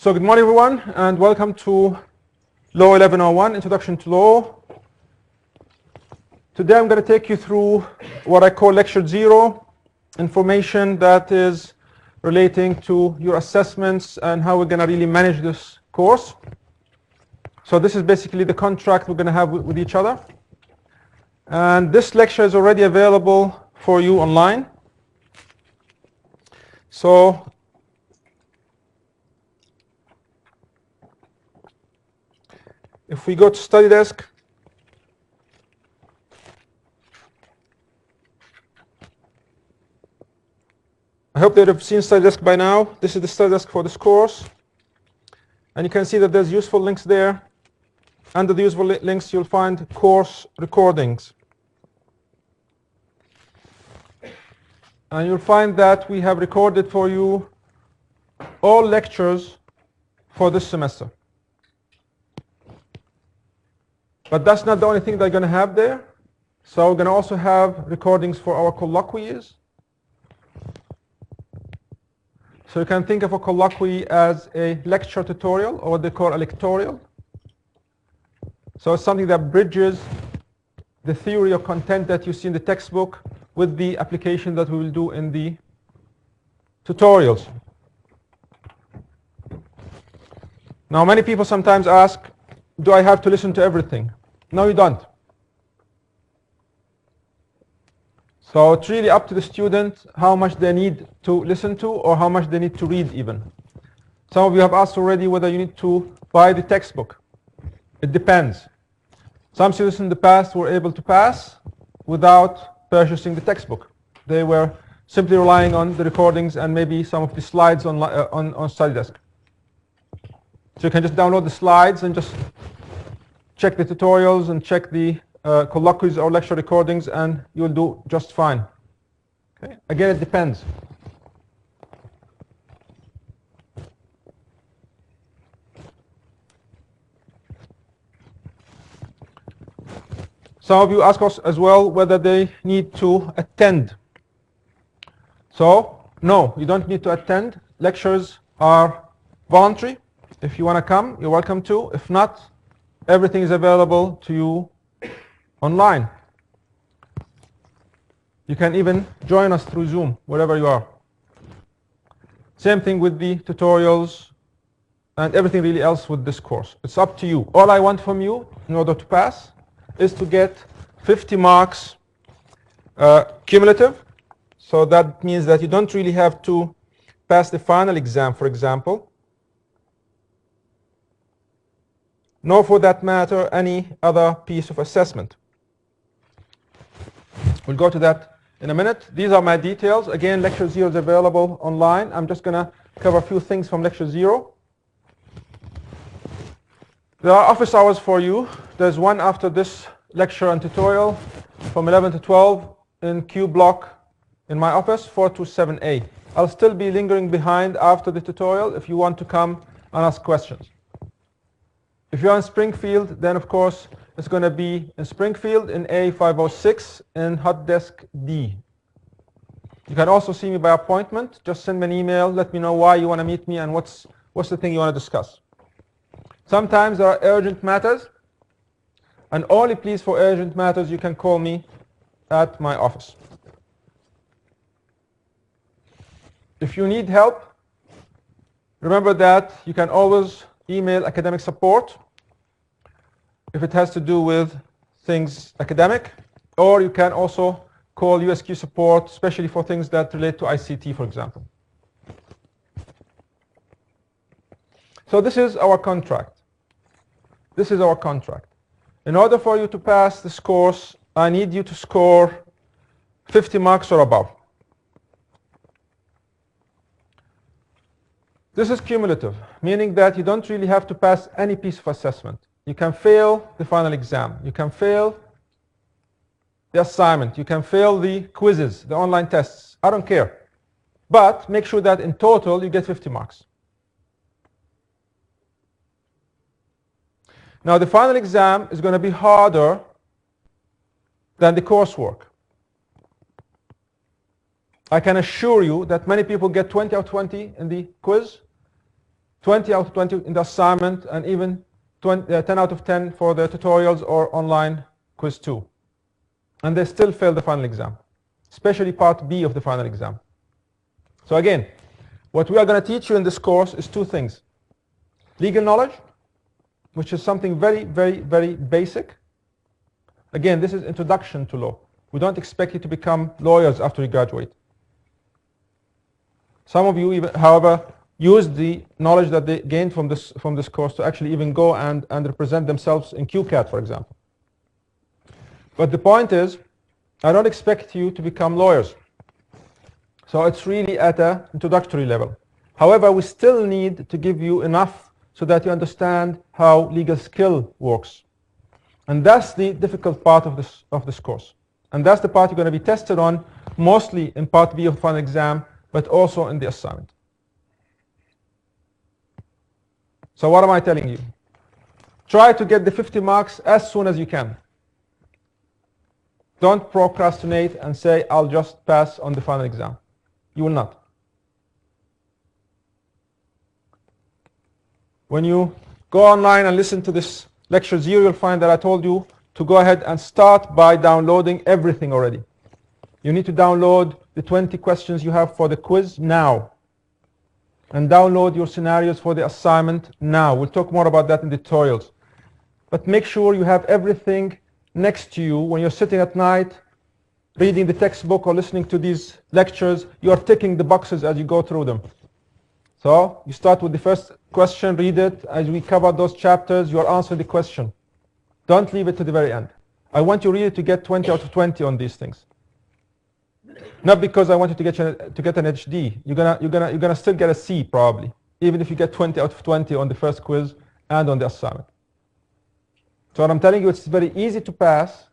So good morning everyone and welcome to Law 1101, Introduction to Law. Today I'm going to take you through what I call Lecture 0, information that is relating to your assessments and how we're going to really manage this course. So this is basically the contract we're going to have with each other. And this lecture is already available for you online. So if we go to study desk, I hope that you've seen study desk by now. This is the study desk for this course. And you can see that there's useful links there. Under the useful links, you'll find course recordings. And you'll find that we have recorded for you all lectures for this semester. But that's not the only thing they're going to have there. So we're going to also have recordings for our colloquies. So you can think of a colloquy as a lecture tutorial, or what they call a lectorial. So it's something that bridges the theory or content that you see in the textbook with the application that we will do in the tutorials. Now many people sometimes ask, do I have to listen to everything? No, you don't. So it's really up to the student how much they need to listen to or how much they need to read even. Some of you have asked already whether you need to buy the textbook. It depends. Some students in the past were able to pass without purchasing the textbook. They were simply relying on the recordings and maybe some of the slides on study desk. So you can just download the slides and just check the tutorials and check the colloquies or lecture recordings and you'll do just fine. Okay? Again, it depends. Some of you ask us as well whether they need to attend. So, no, you don't need to attend. Lectures are voluntary. If you want to come, you're welcome to. If not, everything is available to you online. You can even join us through Zoom, wherever you are. Same thing with the tutorials and everything really else with this course. It's up to you. All I want from you in order to pass is to get 50 marks cumulative. So that means that you don't really have to pass the final exam, for example. Nor for that matter any other piece of assessment. We'll go to that in a minute. These are my details. Again, Lecture 0 is available online. I'm just going to cover a few things from Lecture 0. There are office hours for you. There's one after this lecture and tutorial from 11 to 12 in Q block in my office, 427A. I'll still be lingering behind after the tutorial if you want to come and ask questions. If you're in Springfield, then of course it's going to be in Springfield in A506 in hot desk D. You can also see me by appointment. Just send me an email. Let me know why you want to meet me and what's the thing you want to discuss. Sometimes there are urgent matters. And only please for urgent matters you can call me at my office. If you need help, remember that you can always email academic support if it has to do with things academic, or you can also call USQ support, especially for things that relate to ICT, for example. So this is our contract. This is our contract. In order for you to pass this course, I need you to score 50 marks or above. This is cumulative, meaning that you don't really have to pass any piece of assessment. You can fail the final exam. You can fail the assignment. You can fail the quizzes, the online tests. I don't care. But make sure that in total you get 50 marks. Now the final exam is going to be harder than the coursework. I can assure you that many people get 20 out of 20 in the quiz. 20 out of 20 in the assignment, and even 10 out of 10 for the tutorials or online quiz 2. And they still fail the final exam, especially part B of the final exam. So again, what we are going to teach you in this course is two things. Legal knowledge, which is something very, very, very basic. Again, this is introduction to law. We don't expect you to become lawyers after you graduate. Some of you, even, however, use the knowledge that they gained from this course to actually even go and represent themselves in QCAT, for example. But the point is, I don't expect you to become lawyers. So it's really at an introductory level. However, we still need to give you enough so that you understand how legal skill works. And that's the difficult part of this course. And that's the part you're going to be tested on, mostly in part B of the final exam, but also in the assignment. So what am I telling you? Try to get the 50 marks as soon as you can. Don't procrastinate and say, I'll just pass on the final exam. You will not. When you go online and listen to this lecture 0, you'll find that I told you to go ahead and start by downloading everything already. You need to download the 20 questions you have for the quiz now. And download your scenarios for the assignment now. We'll talk more about that in the tutorials. But make sure you have everything next to you when you're sitting at night, reading the textbook or listening to these lectures. You are ticking the boxes as you go through them. So you start with the first question, read it. As we cover those chapters, you are answering the question. Don't leave it to the very end. I want you really to get 20 out of 20 on these things. Not because I want you to get an HD. You're gonna still get a C probably, even if you get 20 out of 20 on the first quiz and on the assignment. So what I'm telling you, it's very easy to pass,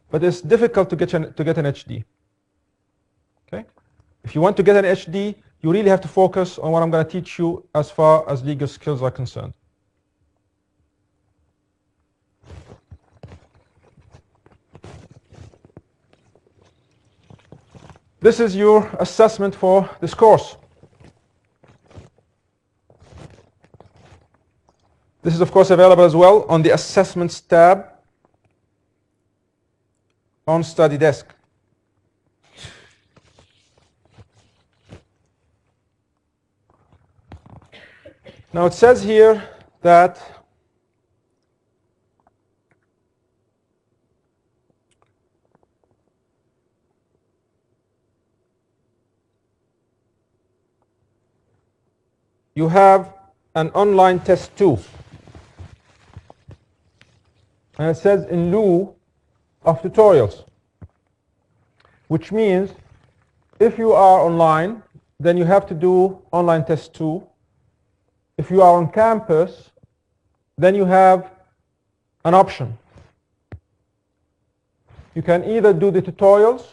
but it's difficult to get an HD. Okay? If you want to get an HD, you really have to focus on what I'm going to teach you as far as legal skills are concerned. This is your assessment for this course. This is, of course, available as well on the Assessments tab on Study Desk. Now it says here that you have an online test 2. And it says in lieu of tutorials, which means if you are online, then you have to do online test 2. If you are on campus, then you have an option. You can either do the tutorials,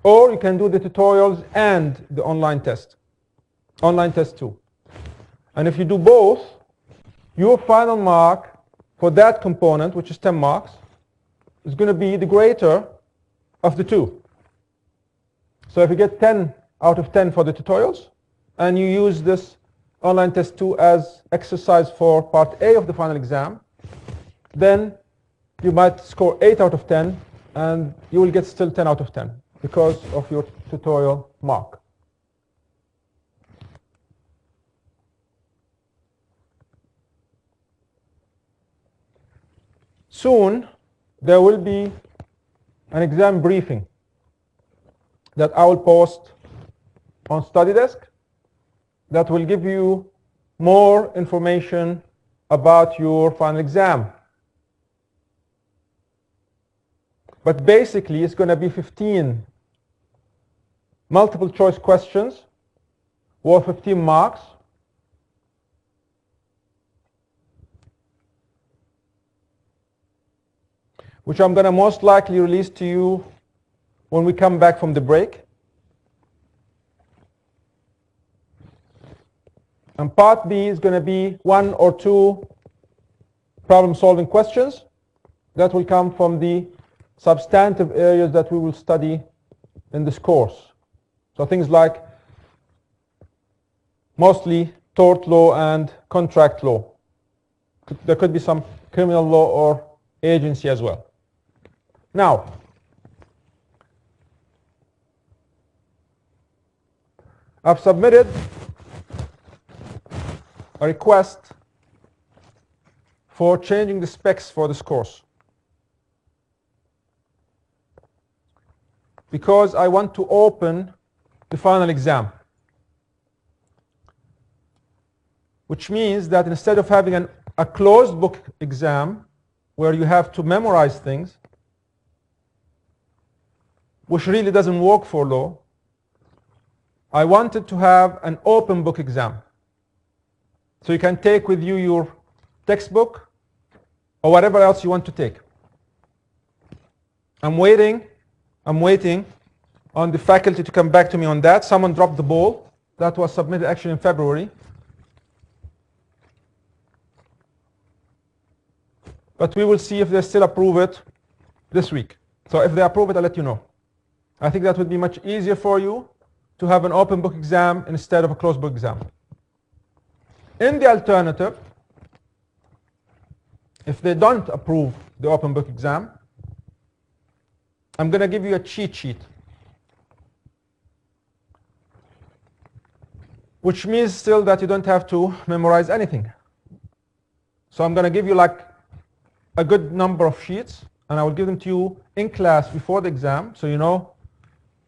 or you can do the tutorials and the online test 2. And if you do both, your final mark for that component, which is 10 marks, is going to be the greater of the two. So if you get 10 out of 10 for the tutorials, and you use this online test 2 as exercise for part A of the final exam, then you might score 8 out of 10, and you will get still 10 out of 10 because of your tutorial mark. Soon, there will be an exam briefing that I will post on Study Desk that will give you more information about your final exam. But basically, it's going to be 15 multiple choice questions worth 15 marks. Which I'm going to most likely release to you when we come back from the break. And part B is going to be 1 or 2 problem-solving questions that will come from the substantive areas that we will study in this course. So things like mostly tort law and contract law. There could be some criminal law or agency as well. Now, I've submitted a request for changing the specs for this course, because I want to open the final exam, which means that instead of having a closed book exam where you have to memorize things, which really doesn't work for law, I wanted to have an open book exam. So you can take with you your textbook or whatever else you want to take. I'm waiting on the faculty to come back to me on that. Someone dropped the ball. That was submitted actually in February. But we will see if they still approve it this week. So if they approve it, I'll let you know. I think that would be much easier for you to have an open book exam instead of a closed book exam. In the alternative, if they don't approve the open book exam, I'm going to give you a cheat sheet, which means still that you don't have to memorize anything. So I'm going to give you like a good number of sheets, and I will give them to you in class before the exam, so you know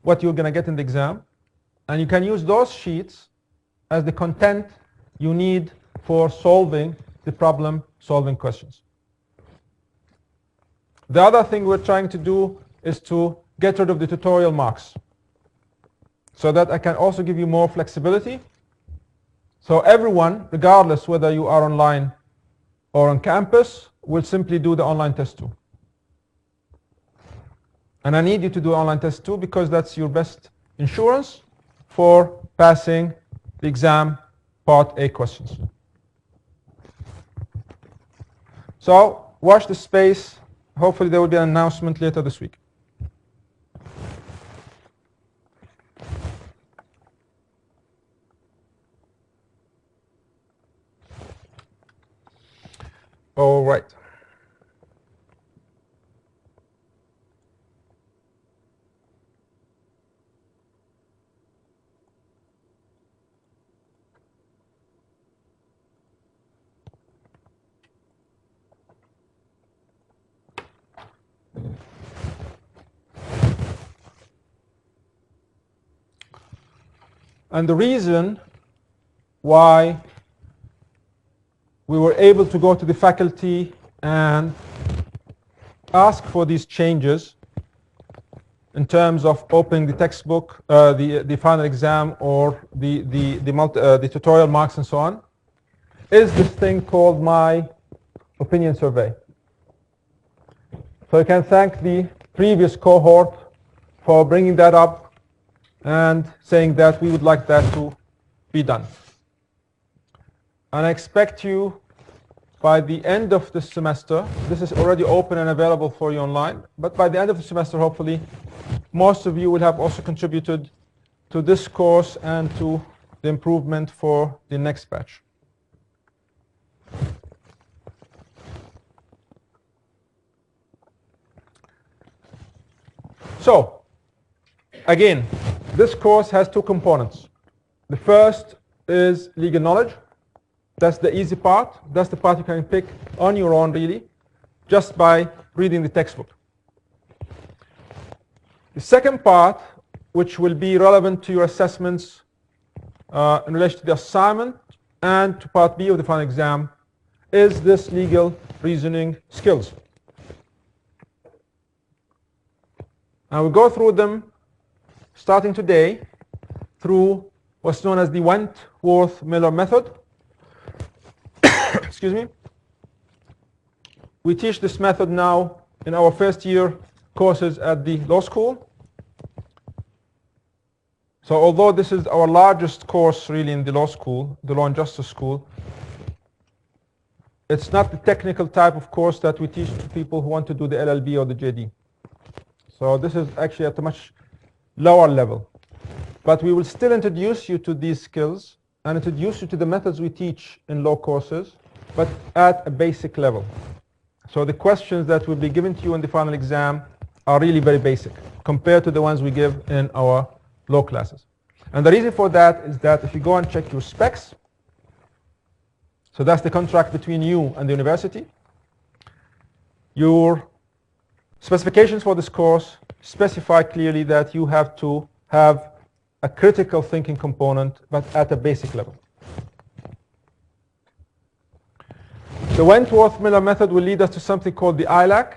what you're going to get in the exam. And you can use those sheets as the content you need for solving the problem-solving questions. The other thing we're trying to do is to get rid of the tutorial marks, so that I can also give you more flexibility. So everyone, regardless whether you are online or on campus, will simply do the online test too. And I need you to do online test too, because that's your best insurance for passing the exam part A questions. So watch the space. Hopefully there will be an announcement later this week. All right. And the reason why we were able to go to the faculty and ask for these changes in terms of opening the textbook, the final exam, or the tutorial marks and so on, is this thing called my opinion survey. So I can thank the previous cohort for bringing that up and saying that we would like that to be done. And I expect you by the end of the semester, this is already open and available for you online, but by the end of the semester, hopefully, most of you will have also contributed to this course and to the improvement for the next batch. So, again, this course has two components. The first is legal knowledge. That's the easy part. That's the part you can pick on your own, really, just by reading the textbook. The second part, which will be relevant to your assessments in relation to the assignment and to part B of the final exam, is this legal reasoning skills. And we'll go through them starting today through what's known as the Wentworth-Miller method. Excuse me. We teach this method now in our first year courses at the law school. So although this is our largest course really in the law school, the Law and Justice School, it's not the technical type of course that we teach to people who want to do the LLB or the JD. So this is actually at a much lower level. But we will still introduce you to these skills and introduce you to the methods we teach in law courses, but at a basic level. So the questions that will be given to you in the final exam are really very basic compared to the ones we give in our law classes. And the reason for that is that if you go and check your specs, so that's the contract between you and the university, your specifications for this course specify clearly that you have to have a critical thinking component, but at a basic level. The Wentworth-Miller method will lead us to something called the ILAC.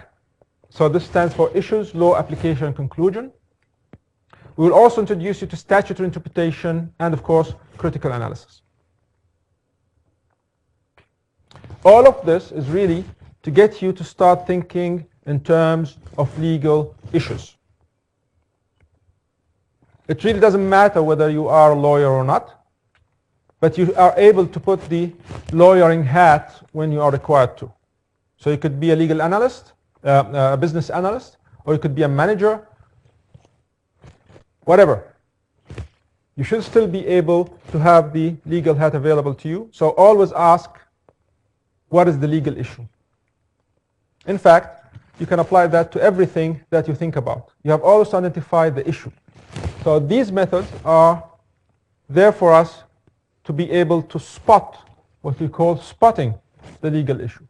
So this stands for Issues, Law, Application, and Conclusion. We will also introduce you to statutory interpretation and, of course, critical analysis. All of this is really to get you to start thinking in terms of legal issues. It really doesn't matter whether you are a lawyer or not, but you are able to put the lawyering hat when you are required to. So you could be a legal analyst, a business analyst, or you could be a manager, whatever. You should still be able to have the legal hat available to you. So always ask, what is the legal issue? In fact, you can apply that to everything that you think about. You have always to identify the issue. So these methods are there for us to be able to spot what we call spotting the legal issue.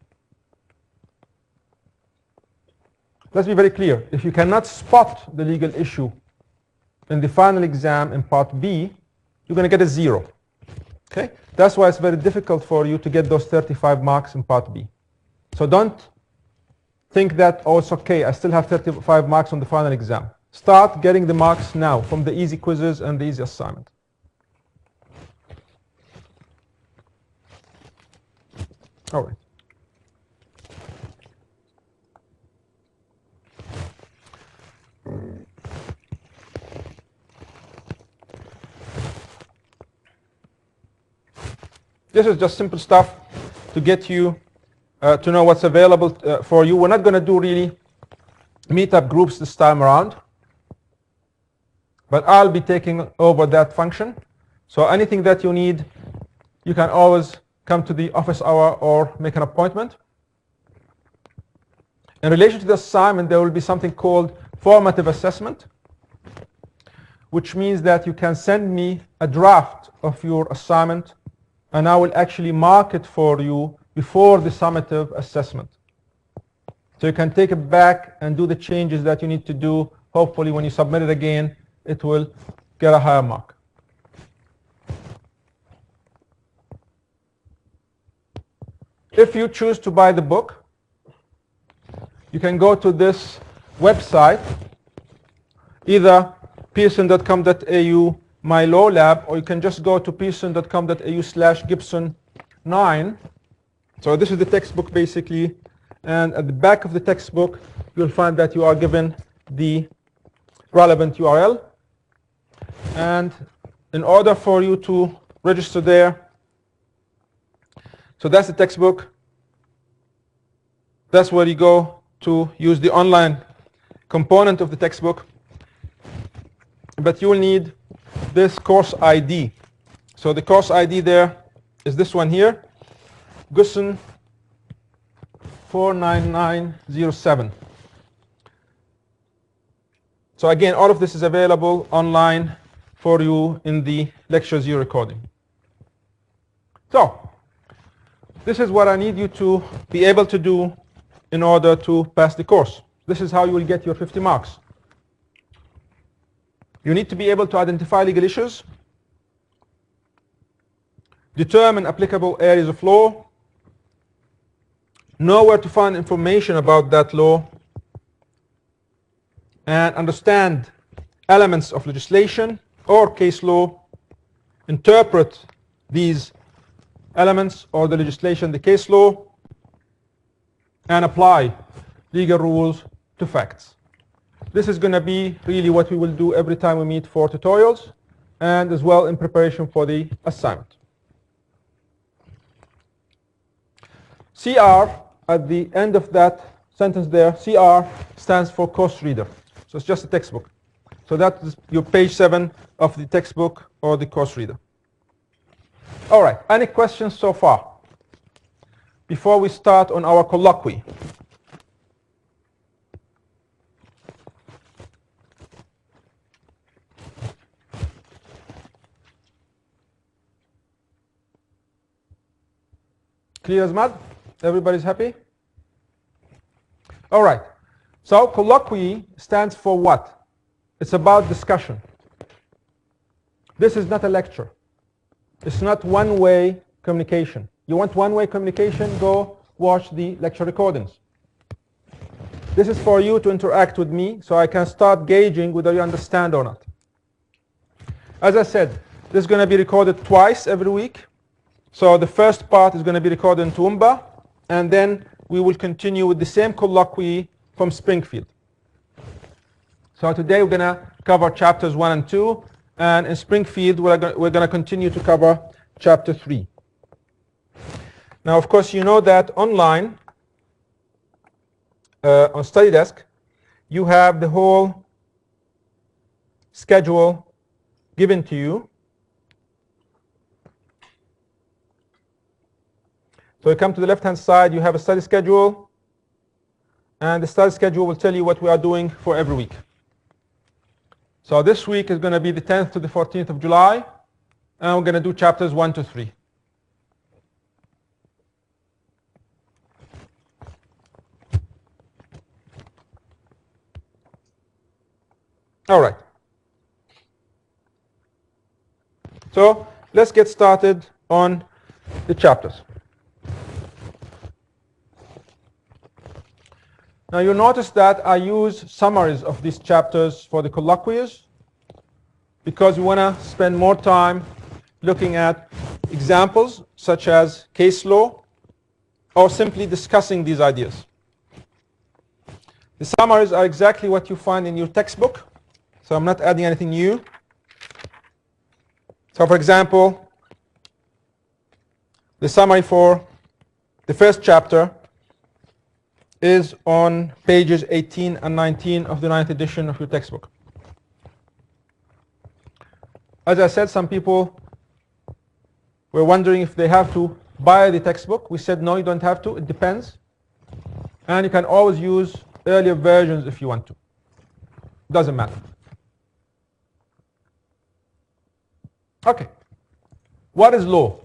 Let's be very clear. If you cannot spot the legal issue in the final exam in part B, you're going to get a 0. Okay? That's why it's very difficult for you to get those 35 marks in part B. So don't think that, oh, it's okay, I still have 35 marks on the final exam. Start getting the marks now from the easy quizzes and the easy assignment. All right. This is just simple stuff to get you to know what's available for you. We're not going to do really meetup groups this time around, but I'll be taking over that function. So anything that you need, you can always come to the office hour or make an appointment. In relation to the assignment, there will be something called formative assessment, which means that you can send me a draft of your assignment, and I will actually mark it for you before the summative assessment. So you can take it back and do the changes that you need to do. Hopefully, when you submit it again, it will get a higher mark. If you choose to buy the book, you can go to this website, either pearson.com.au My Law Lab, or you can just go to pearson.com.au/Gibson9. So this is the textbook basically, and at the back of the textbook you'll find that you are given the relevant URL, and in order for you to register there, so that's the textbook. That's where you go to use the online component of the textbook. But you will need this course ID. So the course ID there is this one here, Gusson 49907. So again, all of this is available online for you in the lecture 0 recording. So this is what I need you to be able to do in order to pass the course. This is how you will get your 50 marks. You need to be able to identify legal issues, determine applicable areas of law, know where to find information about that law, and understand elements of legislation or case law, interpret these elements or the legislation, the case law, and apply legal rules to facts. This is going to be really what we will do every time we meet for tutorials, and as well in preparation for the assignment. CR, at the end of that sentence there, CR stands for course reader. So it's just a textbook. So that is your page 7 of the textbook or the course reader. All right, any questions so far before we start on our colloquy? Clear as mud? Everybody's happy? All right. So colloquy stands for what? It's about discussion. This is not a lecture. It's not one-way communication. You want one-way communication? Go watch the lecture recordings. This is for you to interact with me so I can start gauging whether you understand or not. As I said, this is going to be recorded twice every week. So the first part is going to be recorded in Toowoomba, and then we will continue with the same colloquy from Springfield. So today we're going to cover chapters 1 and 2, and in Springfield we're going to continue to cover chapter 3. Now, of course, you know that online, on Study Desk, you have the whole schedule given to you. So you come to the left-hand side, you have a study schedule, and the study schedule will tell you what we are doing for every week. So this week is going to be the 10th to the 14th of July, and we're going to do chapters 1 to 3. All right. So let's get started on the chapters. Now you'll notice that I use summaries of these chapters for the colloquies because we want to spend more time looking at examples such as case law or simply discussing these ideas. The summaries are exactly what you find in your textbook, so I'm not adding anything new. So for example, the summary for the first chapter is on pages 18 and 19 of the 9th edition of your textbook. As I said, some people were wondering if they have to buy the textbook. We said, no, you don't have to. It depends. And you can always use earlier versions if you want to. Doesn't matter. Okay. What is law?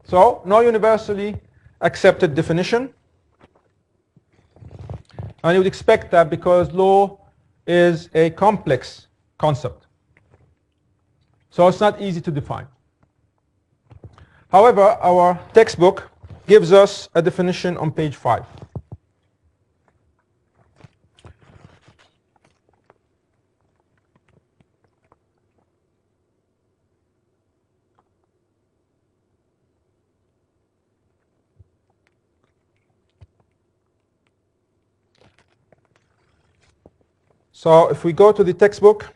So, no universally accepted definition. And you would expect that because law is a complex concept. So it's not easy to define. However, our textbook gives us a definition on page 5. So if we go to the textbook,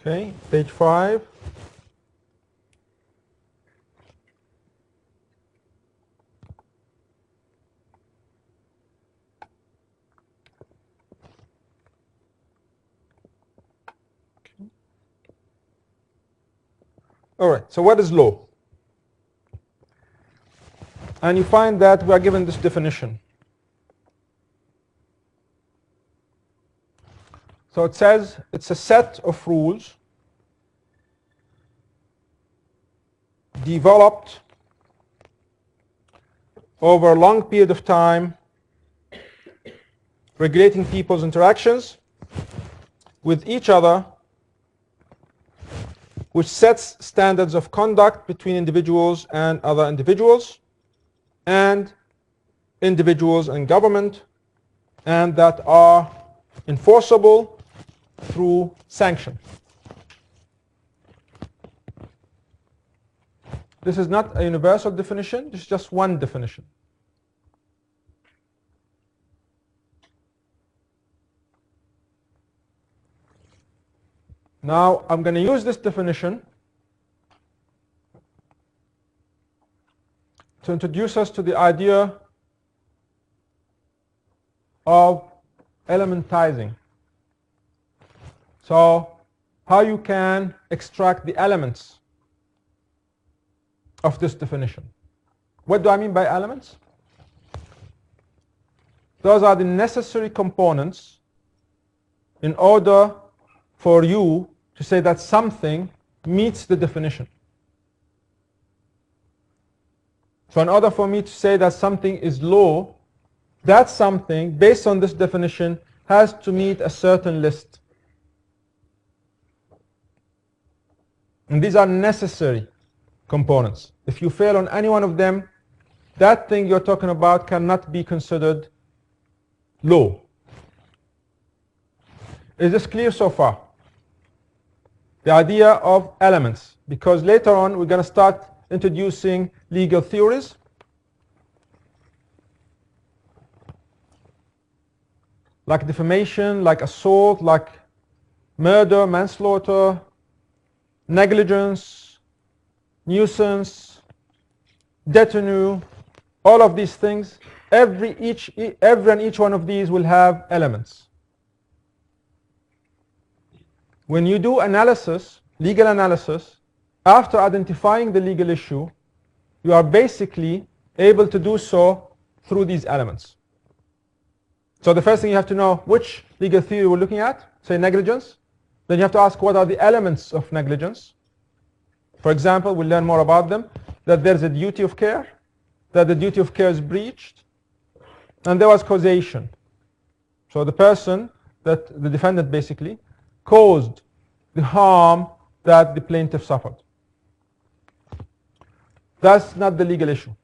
okay, page 5. All right, so what is law? And you find that we are given this definition. So it says it's a set of rules developed over a long period of time regulating people's interactions with each other which sets standards of conduct between individuals and other individuals, and individuals and government, and that are enforceable through sanction. This is not a universal definition, this is just one definition. Now, I'm going to use this definition to introduce us to the idea of elementizing. So, how you can extract the elements of this definition. What do I mean by elements? Those are the necessary components in order for you to say that something meets the definition. So in order for me to say that something is law, that something, based on this definition, has to meet a certain list. And these are necessary components. If you fail on any one of them, that thing you're talking about cannot be considered law. Is this clear so far? The idea of elements, because later on we're going to start introducing legal theories. Like defamation, like assault, like murder, manslaughter, negligence, nuisance, detenue, all of these things, every and each one of these will have elements. When you do analysis, legal analysis, after identifying the legal issue, you are basically able to do so through these elements. So the first thing you have to know which legal theory we're looking at, say negligence. Then you have to ask what are the elements of negligence. For example, we'll learn more about them, that there's a duty of care, that the duty of care is breached, and there was causation. So the person, that the defendant basically, caused the harm that the plaintiff suffered. That's not the legal issue.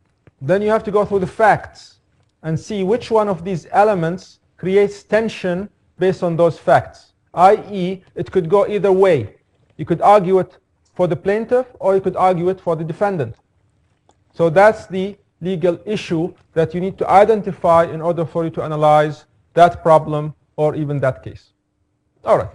Then you have to go through the facts and see which one of these elements creates tension based on those facts. i.e., it could go either way. You could argue it for the plaintiff or you could argue it for the defendant. So that's the legal issue that you need to identify in order for you to analyze that problem or even that case. All right.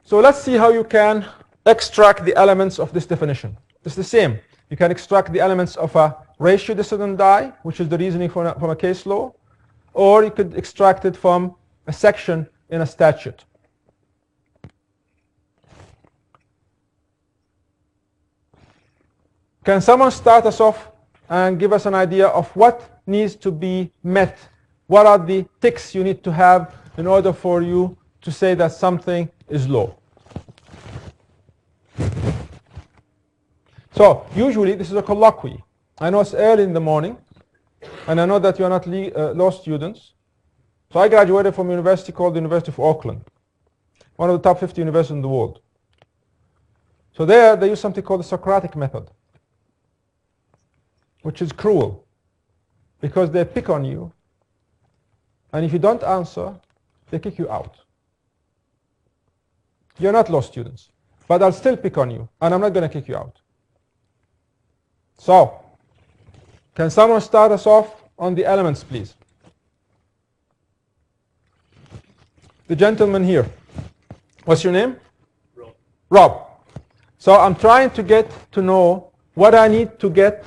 So let's see how you can extract the elements of this definition. It's the same. You can extract the elements of a ratio decidendi, which is the reasoning from a case law, or you could extract it from a section in a statute. Can someone start us off and give us an idea of what needs to be met? What are the ticks you need to have in order for you to say that something is law? So usually this is a colloquy. I know it's early in the morning, and I know that you are not law students. So I graduated from a university called the University of Auckland, one of the top 50 universities in the world. So there they use something called the Socratic method, which is cruel, because they pick on you, and if you don't answer, they kick you out. You're not law students, but I'll still pick on you, and I'm not going to kick you out. So, can someone start us off on the elements, please? The gentleman here. What's your name? Rob. Rob. So I'm trying to get to know what I need to get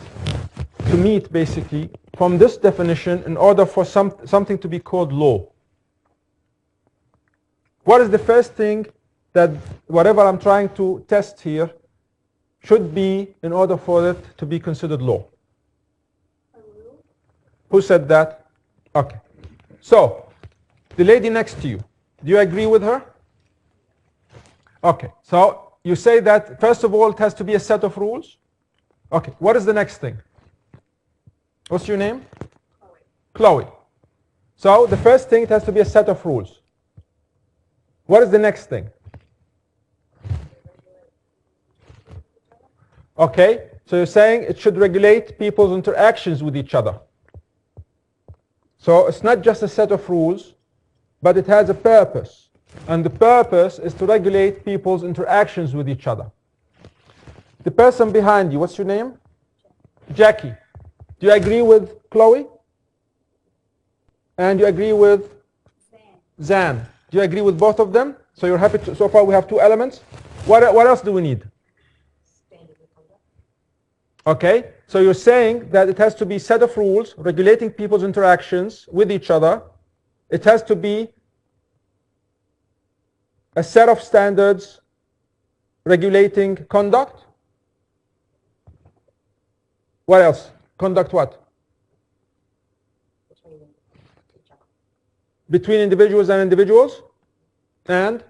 to meet, basically, from this definition in order for something to be called law. What is the first thing that whatever I'm trying to test here should be in order for it to be considered law? Who said that? Okay. So, the lady next to you, do you agree with her? Okay. So, you say that, first of all, it has to be a set of rules? Okay. What is the next thing? What's your name? Chloe. So, the first thing, it has to be a set of rules. What is the next thing? Okay, so you're saying it should regulate people's interactions with each other. So it's not just a set of rules, but it has a purpose. And the purpose is to regulate people's interactions with each other. The person behind you, what's your name? Jackie. Do you agree with Chloe? And you agree with Zan? Do you agree with both of them? So you're happy to, so far we have two elements. What else do we need? Okay, so you're saying that it has to be a set of rules regulating people's interactions with each other. It has to be a set of standards regulating conduct. What else? Conduct what? Between individuals and individuals? And?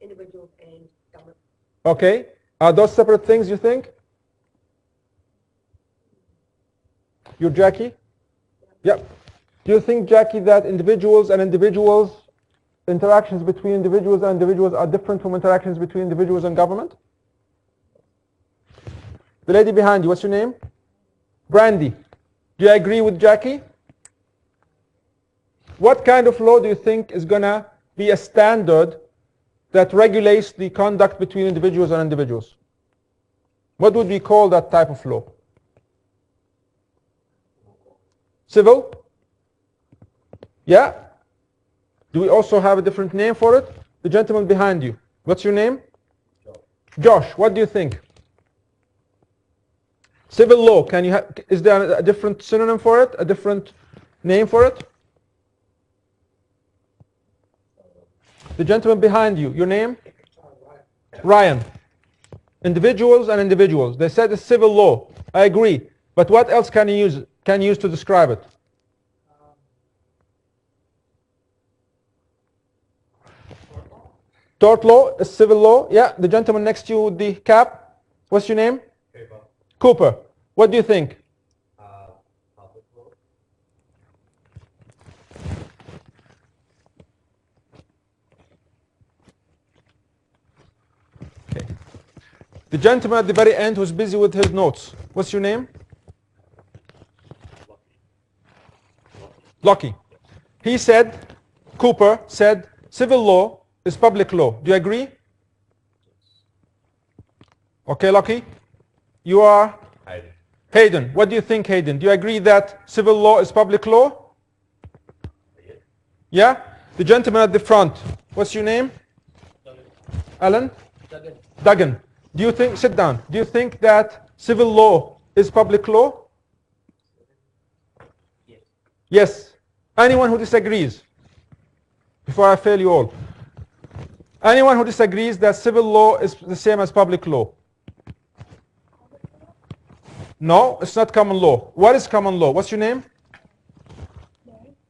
Individuals and government. Okay. Are those separate things, you think? You're Jackie? Yep. Do you think, Jackie, that individuals and individuals, interactions between individuals and individuals are different from interactions between individuals and government? The lady behind you, what's your name? Brandy. Do you agree with Jackie? What kind of law do you think is going to be a standard that regulates the conduct between individuals and individuals? What would we call that type of law? Civil? Yeah? Do we also have a different name for it? The gentleman behind you. What's your name? Josh. What do you think? Civil law. Is there a different synonym for it? A different name for it? The gentleman behind you. Your name? Ryan. Individuals and individuals. They said it's civil law. I agree. But what else can you use to describe it? Tort law is civil law. Yeah, the gentleman next to you with the cap. What's your name? Cooper. What do you think? Public law. Okay. The gentleman at the very end who's busy with his notes. What's your name? Lucky. He said, Cooper said, civil law is public law. Do you agree? Okay, Lucky. You are? Hayden. What do you think, Hayden? Do you agree that civil law is public law? Yeah? The gentleman at the front. What's your name? Alan? Duggan. Do you think, sit down. Do you think that civil law is public law? Yes. Anyone who disagrees? Before I fail you all. Anyone who disagrees that civil law is the same as public law? No, it's not common law. What is common law? What's your name?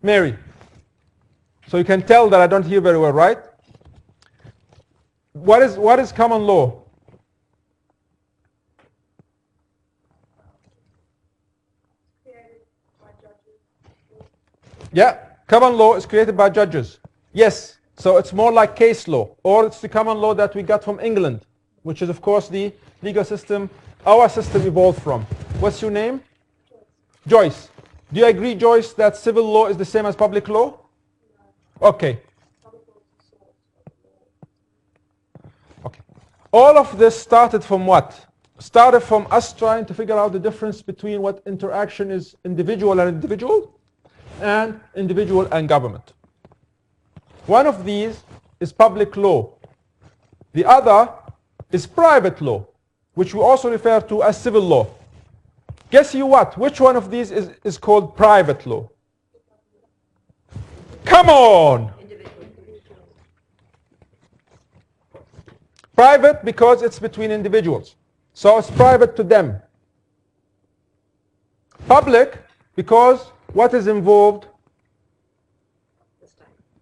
Mary. So you can tell that I don't hear very well, right? What is common law? Yeah, common law is created by judges. Yes, so it's more like case law, or it's the common law that we got from England, which is of course the legal system our system evolved from. What's your name? Joyce. Do you agree, Joyce, that civil law is the same as public law? Okay. Okay. All of this started from what? Started from us trying to figure out the difference between what interaction is individual and individual and government. One of these is public law. The other is private law, which we also refer to as civil law. Guess you what? Which one of these is called private law? Come on! Private because it's between individuals. So it's private to them. Public because what is involved?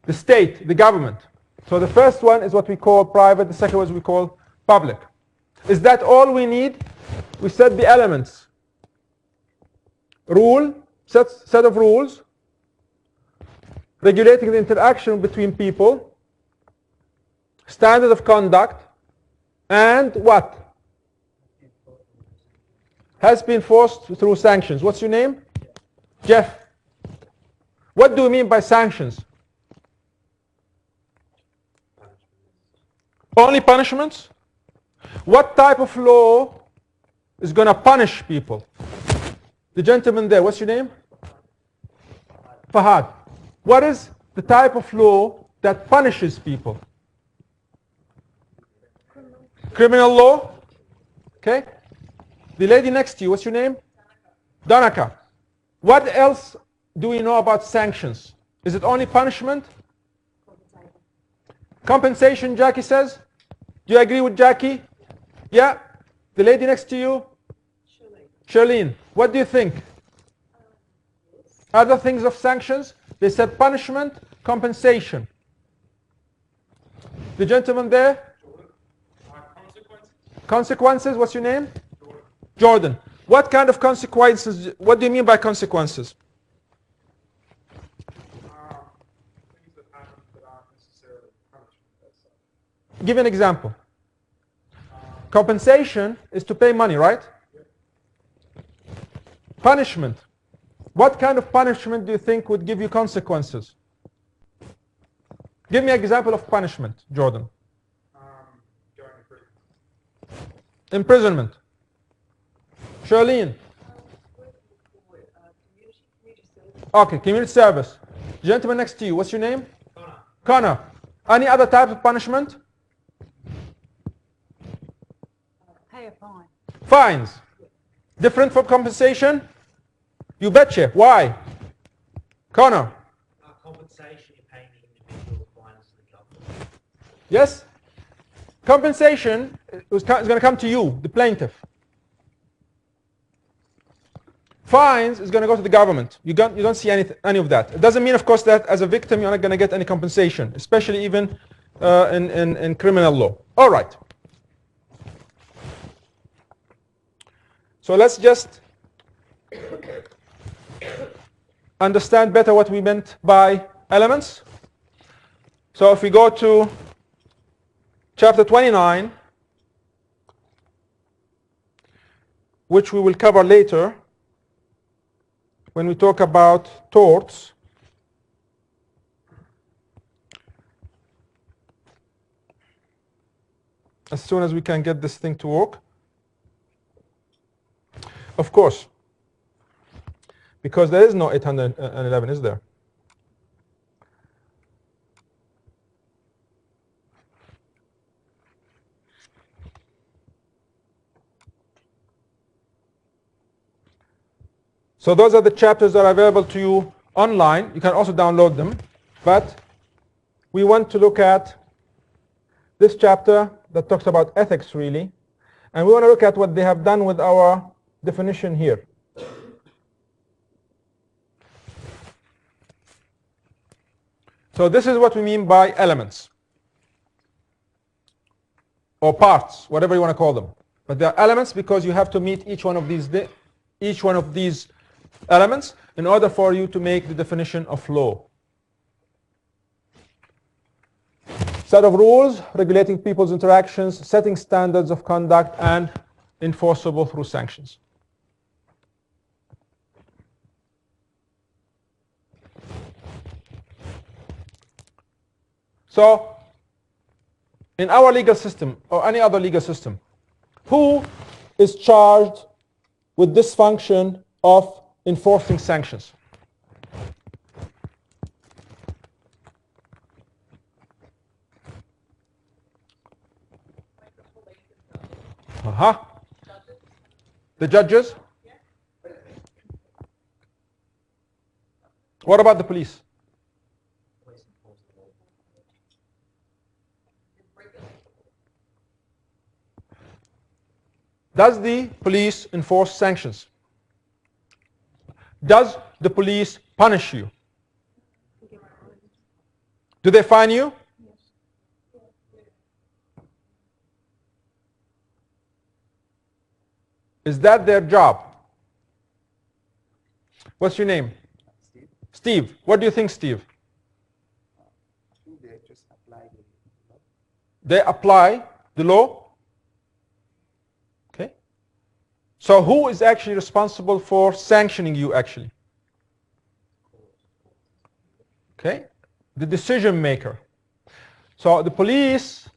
The state, the government. So the first one is what we call private, the second one is we call public. Is that all we need? We set the elements. Rule, set of rules, regulating the interaction between people, standard of conduct, and what? Has been forced through sanctions. What's your name? Jeff. What do you mean by sanctions? Only punishments? What type of law is going to punish people? The gentleman there, what's your name? Fahad. What is the type of law that punishes people? Criminal law? Okay. The lady next to you, what's your name? Danaka. What else do we know about sanctions? Is it only punishment? Compensation, Jackie says. Do you agree with Jackie? Yeah? The lady next to you? Charlene. What do you think? Other things of sanctions? They said punishment, compensation. The gentleman there? Consequences. What's your name? Jordan. What kind of consequences? What do you mean by consequences? Things that happen that aren't necessarily punishment as such. Give an example. Compensation is to pay money, right? Punishment. What kind of punishment do you think would give you consequences? Give me an example of punishment, Jordan. Going to prison. Imprisonment. Charlene. Okay, community service. Gentleman next to you, what's your name? Connor. Any other type of punishment? Pay a fine. Fines. Different from compensation? You betcha. Why? Connor. Compensation, you're paying the individual fines to the government. Yes? Compensation is going to come to you, the plaintiff. Fines is going to go to the government. You don't see any of that. It doesn't mean, of course, that as a victim you're not going to get any compensation, especially even in criminal law. All right. So let's just understand better what we meant by elements. So if we go to chapter 29, which we will cover later when we talk about torts. As soon as we can get this thing to work. Of course, because there is no 811, is there? So those are the chapters that are available to you online. You can also download them. But we want to look at this chapter that talks about ethics, really. And we want to look at what they have done with our definition here. So this is what we mean by elements. Or parts, whatever you want to call them. But they are elements because you have to meet each one of these elements in order for you to make the definition of law. Set of rules regulating people's interactions, setting standards of conduct, and enforceable through sanctions. So, in our legal system, or any other legal system, who is charged with this function of enforcing sanctions? The judges? What about the police? Does the police enforce sanctions? Does the police punish you? Do they fine you? Is that their job? What's your name? Steve. Steve. What do you think, Steve? They just apply the law. They apply the law? So who is actually responsible for sanctioning you actually? Okay, the decision maker. So the police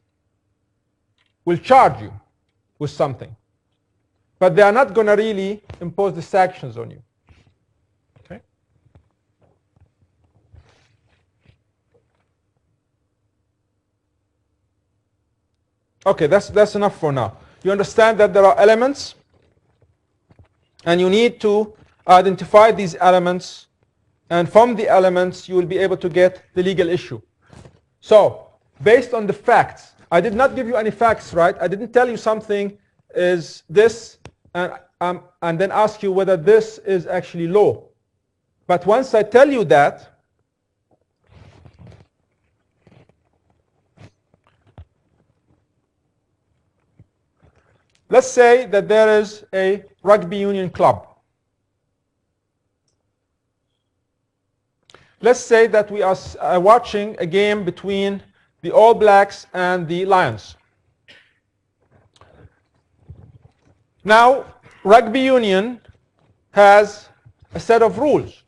will charge you with something, but they are not going to really impose the sanctions on you. Okay. Okay, that's enough for now. You understand that there are elements, and you need to identify these elements, and from the elements you will be able to get the legal issue. So, based on the facts, I did not give you any facts, right? I didn't tell you something is this, and then ask you whether this is actually law. But once I tell you that, let's say that there is a rugby union club. Let's say that we are watching a game between the All Blacks and the Lions. Now, rugby union has a set of rules.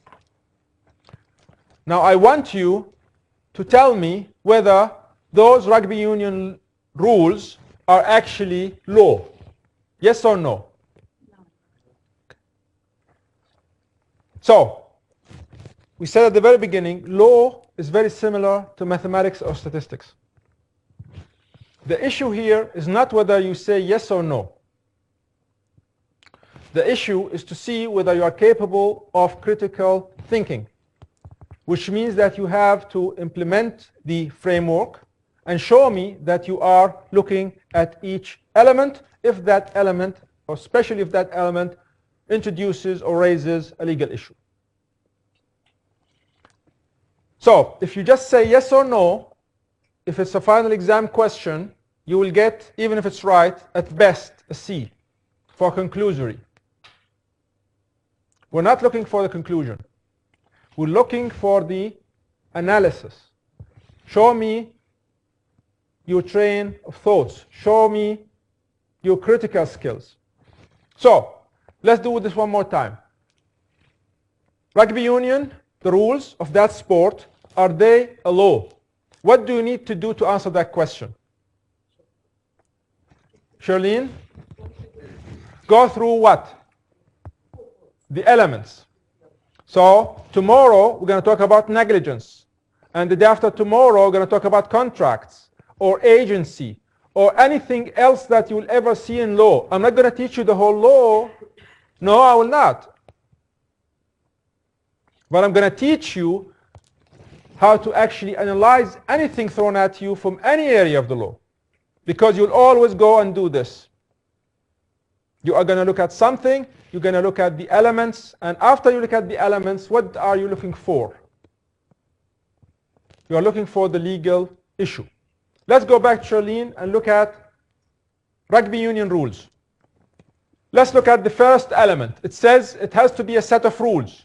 Now, I want you to tell me whether those rugby union rules are actually law. Yes or no? So, we said at the very beginning, law is very similar to mathematics or statistics. The issue here is not whether you say yes or no. The issue is to see whether you are capable of critical thinking, which means that you have to implement the framework and show me that you are looking at each element, if that element, or especially if that element introduces or raises a legal issue. So, if you just say yes or no, if it's a final exam question, you will get, even if it's right, at best a C for conclusory. We're not looking for the conclusion. We're looking for the analysis. Show me your train of thoughts. Show me your critical skills. So, let's do this one more time. Rugby union, the rules of that sport, are they a law? What do you need to do to answer that question? Charlene? Go through what? The elements. So, tomorrow we're going to talk about negligence. And the day after tomorrow we're going to talk about contracts or agency or anything else that you will ever see in law. I'm not going to teach you the whole law. No, I will not. But I'm going to teach you how to actually analyze anything thrown at you from any area of the law. Because you'll always go and do this. You are going to look at something, you're going to look at the elements, and after you look at the elements, what are you looking for? You are looking for the legal issue. Let's go back, Charlene, and look at rugby union rules. Let's look at the first element. It says it has to be a set of rules.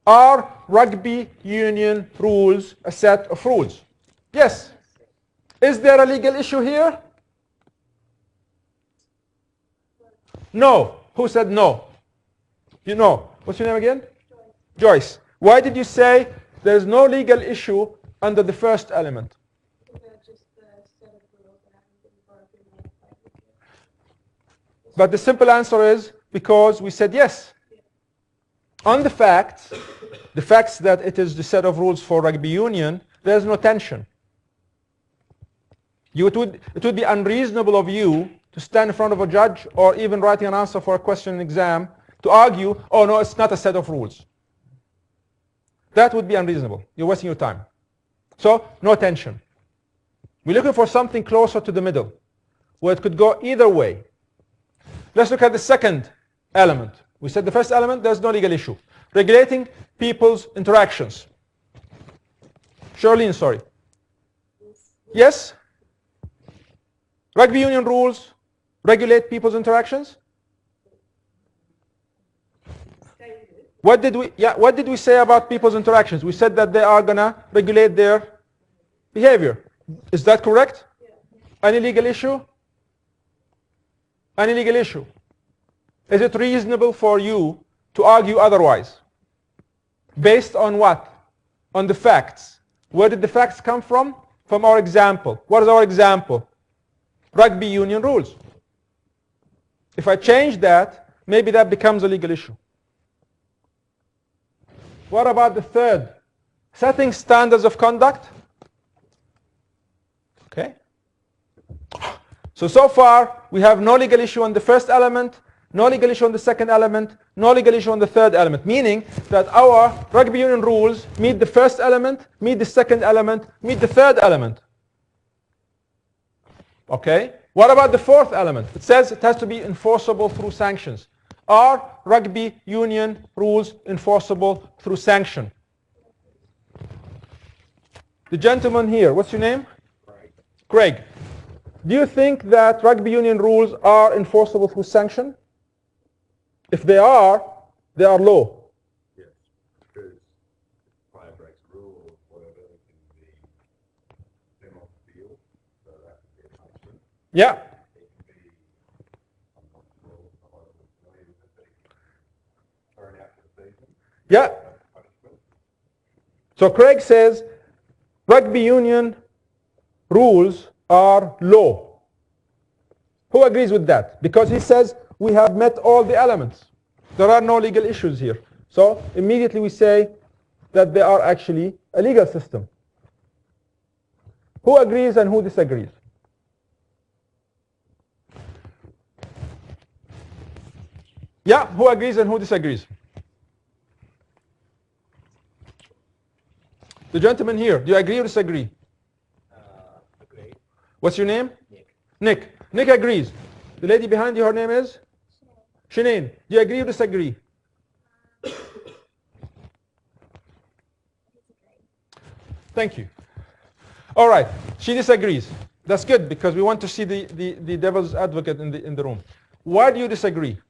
Are rugby union rules a set of rules? Yes. Is there a legal issue here? No. Who said no? You know. What's your name again? Joyce. Why did you say there is no legal issue under the first element? But the simple answer is because we said yes. On the facts that it is the set of rules for rugby union, there is no tension. It would be unreasonable of you to stand in front of a judge or even writing an answer for a question in exam to argue, oh no, it's not a set of rules. That would be unreasonable. You're wasting your time. So, no tension. We're looking for something closer to the middle, where it could go either way. Let's look at the second element. We said the first element, there's no legal issue. Regulating people's interactions. Charlene, sorry. Yes? Rugby union rules regulate people's interactions? What did we say about people's interactions? We said that they are gonna regulate their behavior. Is that correct? Any legal issue? Any legal issue? Is it reasonable for you to argue otherwise? Based on what? On the facts. Where did the facts come from? From our example. What is our example? Rugby union rules. If I change that, maybe that becomes a legal issue. What about the third? Setting standards of conduct. Okay. So far, we have no legal issue on the first element, no legal issue on the second element, no legal issue on the third element, meaning that our rugby union rules meet the first element, meet the second element, meet the third element. Okay? What about the fourth element? It says it has to be enforceable through sanctions. Are rugby union rules enforceable through sanction? The gentleman here, what's your name? Craig. Do you think that rugby union rules are enforceable through sanction? If they are low. Yes, because player breaks rule or whatever, it can be them off the field, so that could be a punishment. Yeah. It can be, I'm not sure, I'm not familiar with it, but it can be thrown out for the season. Yeah. Punishment. So Craig says rugby union rules are low. Who agrees with that? Because he says we have met all the elements. There are no legal issues here. So immediately we say that they are actually a legal system. Who agrees and who disagrees? Yeah, who agrees and who disagrees? The gentleman here, do you agree or disagree? Agreed. What's your name? Nick. Nick agrees. The lady behind you, her name is? Shanine. Do you agree or disagree? Thank you. All right. She disagrees. That's good because we want to see the devil's advocate in the room. Why do you disagree?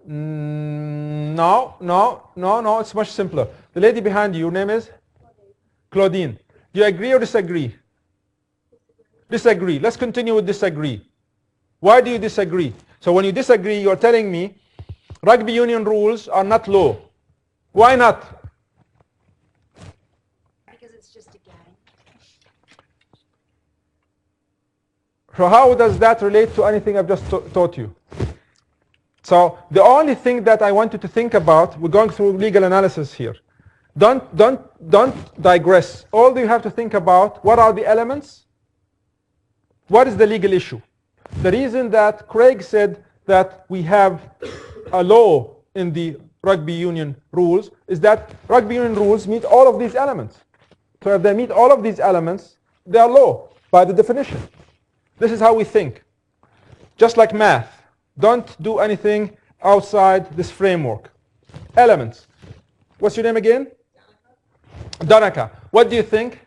No, it's much simpler. The lady behind you, your name is? Claudine. Do you agree or disagree? Disagree. Let's continue with disagree. Why do you disagree? So when you disagree, you're telling me rugby union rules are not law. Why not? Because it's just a game. So how does that relate to anything I've just taught you? So the only thing that I want you to think about, we're going through legal analysis here. Don't digress. All you have to think about, what are the elements? What is the legal issue? The reason that Craig said that we have a law in the rugby union rules is that rugby union rules meet all of these elements. So if they meet all of these elements, they are law by the definition. This is how we think. Just like math. Don't do anything outside this framework. Elements. What's your name again? Danica. What do you think?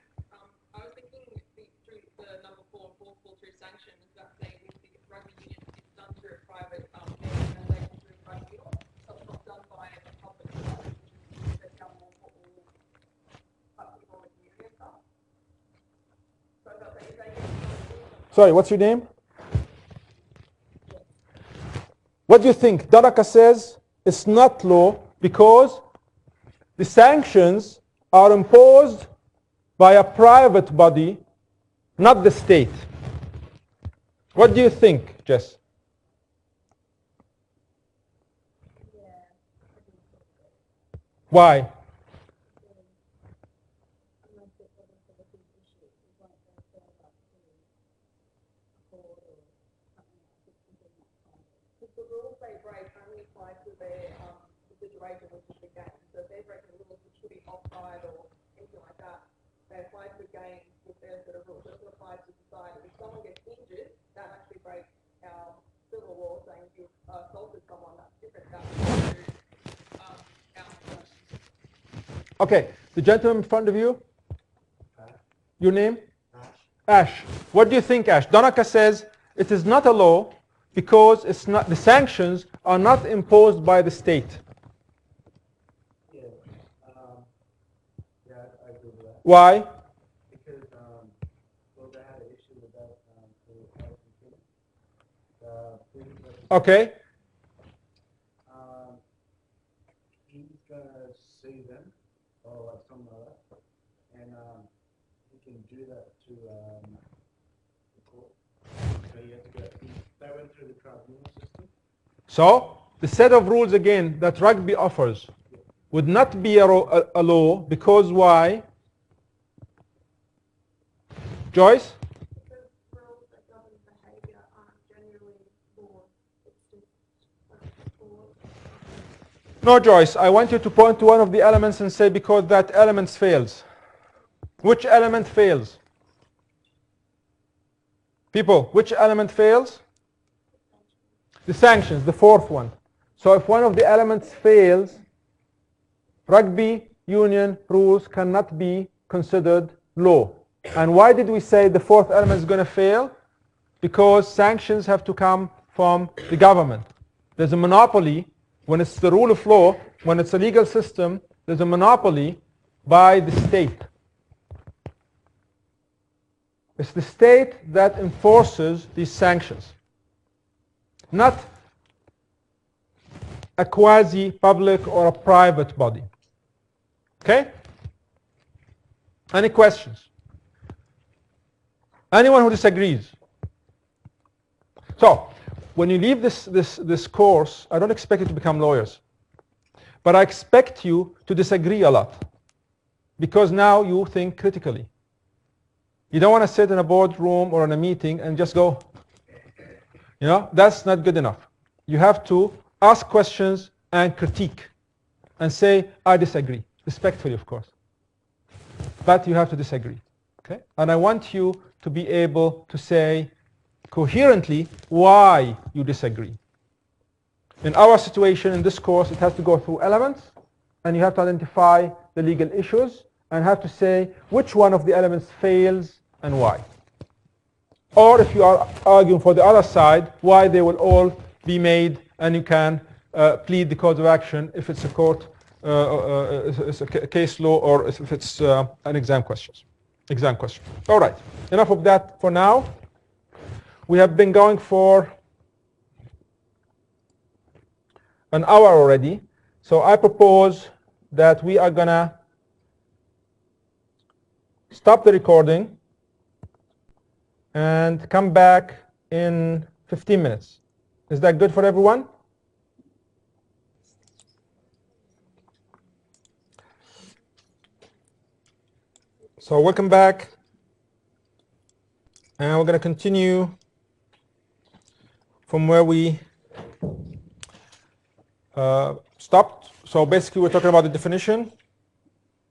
I was thinking through the number 4, enforceable through sanctions, that they would be rugby union is done through a private organisation through rugby, so it's not done by a public body, which is the government or people in the community and stuff. So I felt that if they get Sorry, what's your name? What do you think? Danica says it's not law because the sanctions are imposed by a private body, not the state. What do you think, Jess? Why? the rules they break only apply to their the duration which is the game. So if they're breaking rules which could be offside or anything like that, they apply to the game with their set of rules. It doesn't apply to society. If someone gets injured, that actually breaks our civil law saying if you've assaulted someone, that's different. That would do our Okay, the gentleman in front of you. Your name? Ash. What do you think, Ash? Danica says it is not a law because it's not, the sanctions are not imposed by the state. Yeah. Why? Because, well, they had an issue with that, Okay. he's gonna sue them, or like something like that, and, he can do that to, the court. So you have to go, they went through the tribunal system. So the set of rules again that rugby offers would not be a law because why? Joyce? Because rules that govern behaviour aren't generally laws. It's just laws. No, Joyce. I want you to point to one of the elements and say because that element fails. Which element fails? People, which element fails? The sanctions, the fourth one. So if one of the elements fails, rugby union rules cannot be considered law. And why did we say the fourth element is going to fail? Because sanctions have to come from the government. There's a monopoly when it's the rule of law, when it's a legal system, there's a monopoly by the state. It's the state that enforces these sanctions, not a quasi-public or a private body. Okay? Any questions? Anyone who disagrees? So, when you leave this course, I don't expect you to become lawyers. But I expect you to disagree a lot. Because now you think critically. You don't want to sit in a boardroom or in a meeting and just go, that's not good enough. You have to ask questions and critique and say, I disagree. Respectfully, of course. But you have to disagree. Okay? And I want you to be able to say coherently why you disagree. In our situation, in this course, it has to go through elements, and you have to identify the legal issues, and have to say which one of the elements fails and why. Or if you are arguing for the other side, why they will all be made, and you can plead the cause of action if it's a court, it's a case law, or if it's an exam question. All right, enough of that for now. We have been going for an hour already, so I propose that we are gonna stop the recording and come back in 15 minutes. Is that good for everyone? So welcome back, and we're going to continue from where we stopped. So basically we're talking about the definition,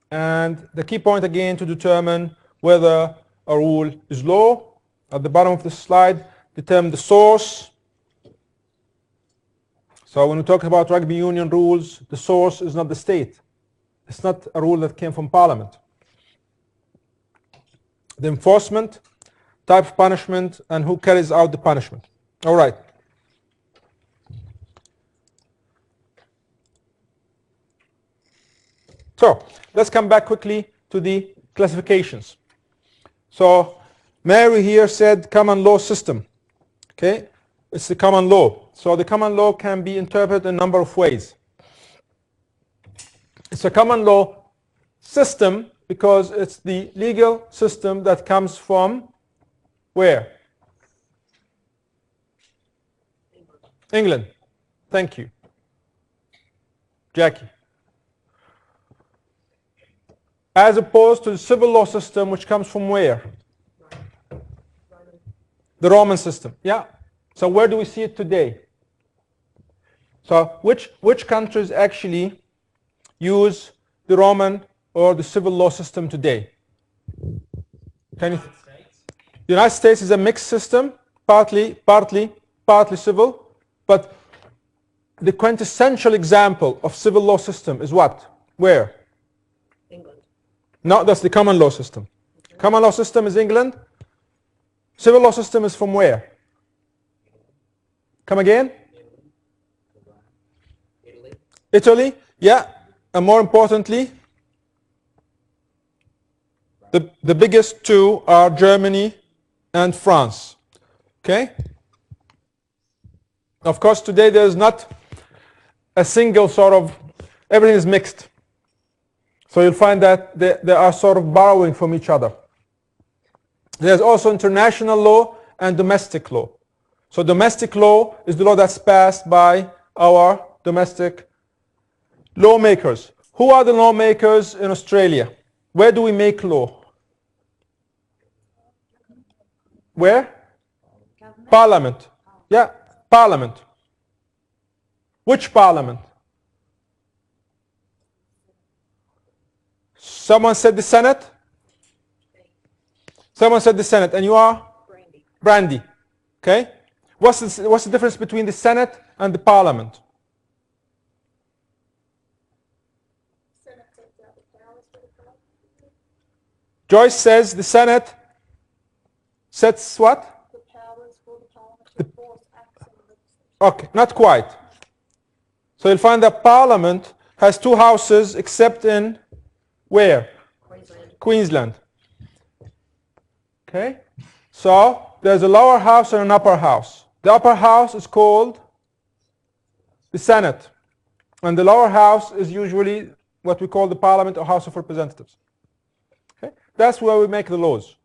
and the key point again to determine whether a rule is law. At the bottom of the slide, determine the source. So when we talk about rugby union rules, the source is not the state. It's not a rule that came from Parliament. The enforcement, type of punishment, and who carries out the punishment. All right. So let's come back quickly to the classifications. So Mary here said common law system. Okay, it's the common law. So the common law can be interpreted in a number of ways. It's a common law system because it's the legal system that comes from where? England. Thank you. Jackie. As opposed to the civil law system, which comes from where? The Roman system. Yeah. So where do we see it today? So which countries actually use the Roman or the civil law system today? Can you? The United States is a mixed system, partly civil, but the quintessential example of civil law system is what? Where? England. No, that's the common law system. Common law system is England. Civil law system is from where? Come again? Italy. Yeah. And more importantly, The biggest two are Germany and France. Okay? Of course, today there is not a single sort of, everything is mixed. So you'll find that they are sort of borrowing from each other. There's also international law and domestic law. So domestic law is the law that's passed by our domestic lawmakers. Who are the lawmakers in Australia? Where do we make law? Where? Government. Parliament. Yeah, Parliament. Which Parliament? Someone said the Senate? Someone said the Senate, and you are? Brandy. Okay? What's the difference between the Senate and the Parliament? Senate sets out the powers for the parliament. Joyce says the Senate sets what? The powers for the parliament to enforce acts and legislation. Okay, not quite. So you'll find that Parliament has two houses except in where? Queensland. Okay? So there's a lower house and an upper house. The upper house is called the Senate. And the lower house is usually what we call the Parliament or House of Representatives. Okay? That's where we make the laws.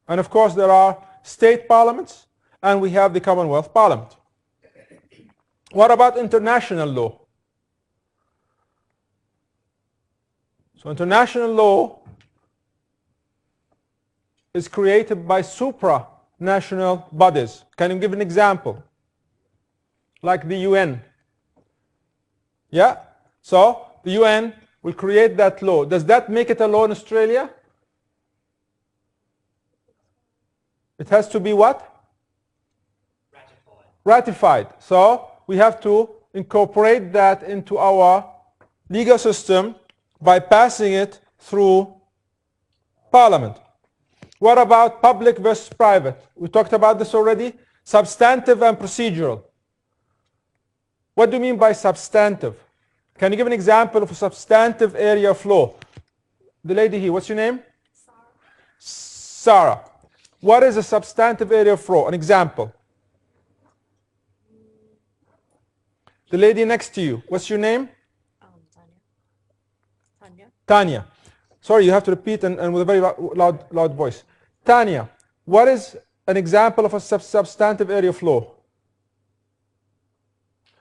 And of course there are state parliaments and we have the Commonwealth Parliament. What about international law? So international law is created by supranational bodies. Can you give an example? Like the UN. Yeah? So the UN will create that law. Does that make it a law in Australia? It has to be what? Ratified. So we have to incorporate that into our legal system by passing it through Parliament. What about public versus private? We talked about this already. Substantive and procedural. What do you mean by substantive? Can you give an example of a substantive area of law? The lady here, what's your name? Sarah. What is a substantive area of law? An example. The lady next to you, what's your name? Tanya. Tanya. Sorry, you have to repeat and with a very loud voice. Tanya, what is an example of a substantive area of law?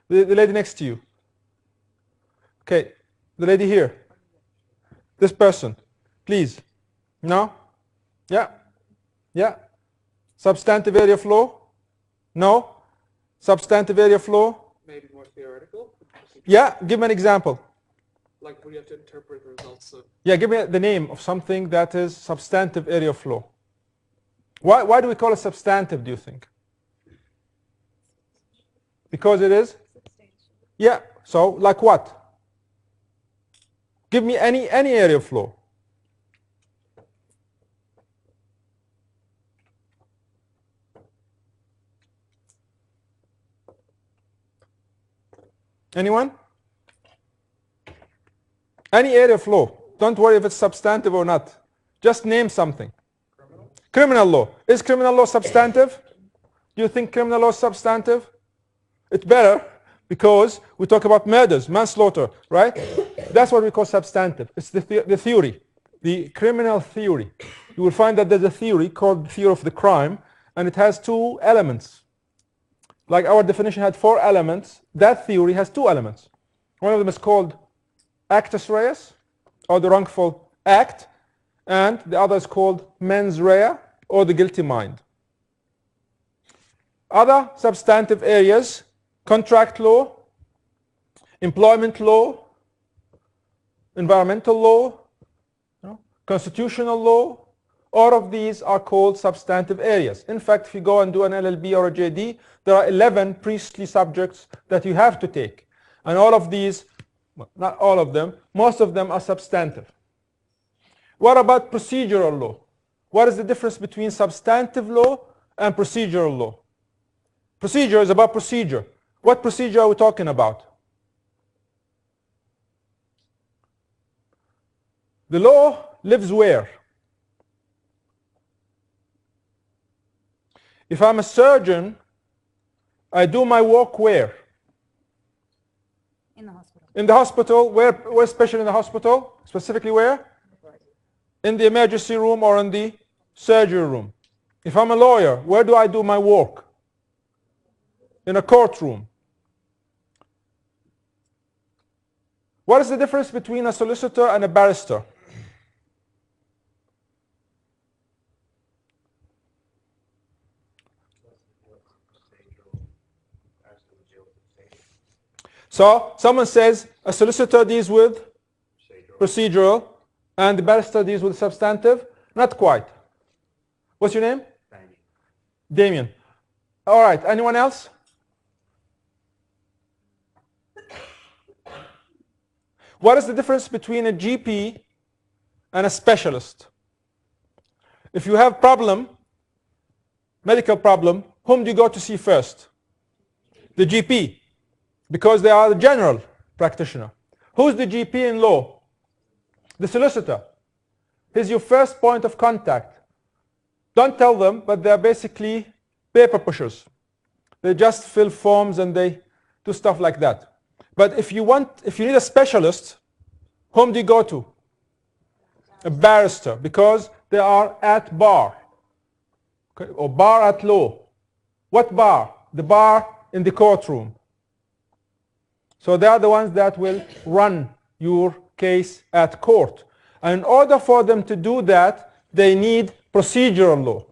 The lady next to you. Okay, the lady here. This person, please. No? Yeah? Yeah? Substantive area of law? No? Substantive area of law? Maybe more theoretical. Yeah, give me an example. Like we have to interpret the results of. Yeah, give me the name of something that is substantive area of law. Why do we call it substantive, do you think? Because it is? Yeah, so like what? Give me any area of law. Anyone? Any area of law. Don't worry if it's substantive or not. Just name something. Criminal law. Is criminal law substantive? Do you think criminal law is substantive? It's better because we talk about murders, manslaughter, right? That's what we call substantive. It's the theory, the criminal theory. You will find that there's a theory called the theory of the crime, and it has two elements. Like our definition had 4 elements, that theory has 2 elements. One of them is called actus reus, or the wrongful act, and the other is called mens rea, or the guilty mind. Other substantive areas, contract law, employment law, environmental law, constitutional law, all of these are called substantive areas. In fact, if you go and do an LLB or a JD, there are 11 priestly subjects that you have to take. And all of these, well, not all of them, most of them are substantive. What about procedural law? What is the difference between substantive law and procedural law? Procedure is about procedure. What procedure are we talking about? The law lives where? If I'm a surgeon, I do my work where? In the hospital. In the hospital. Where especially in the hospital? Specifically where? In the emergency room or in the surgery room. If I'm a lawyer, where do I do my work? In a courtroom. What is the difference between a solicitor and a barrister? So someone says a solicitor deals with procedural and the barrister deals with substantive. Not quite. What's your name? Damien. All right. Anyone else? What is the difference between a GP and a specialist? If you have problem, medical problem, whom do you go to see first? The GP, because they are the general practitioner. Who's the GP in law? The solicitor. He's your first point of contact. Don't tell them, but they're basically paper pushers. They just fill forms and they do stuff like that. But if you need a specialist, whom do you go to? A barrister, because they are at bar. Okay, or bar at law. What bar? The bar in the courtroom. So they are the ones that will run your case at court. And in order for them to do that, they need procedural law,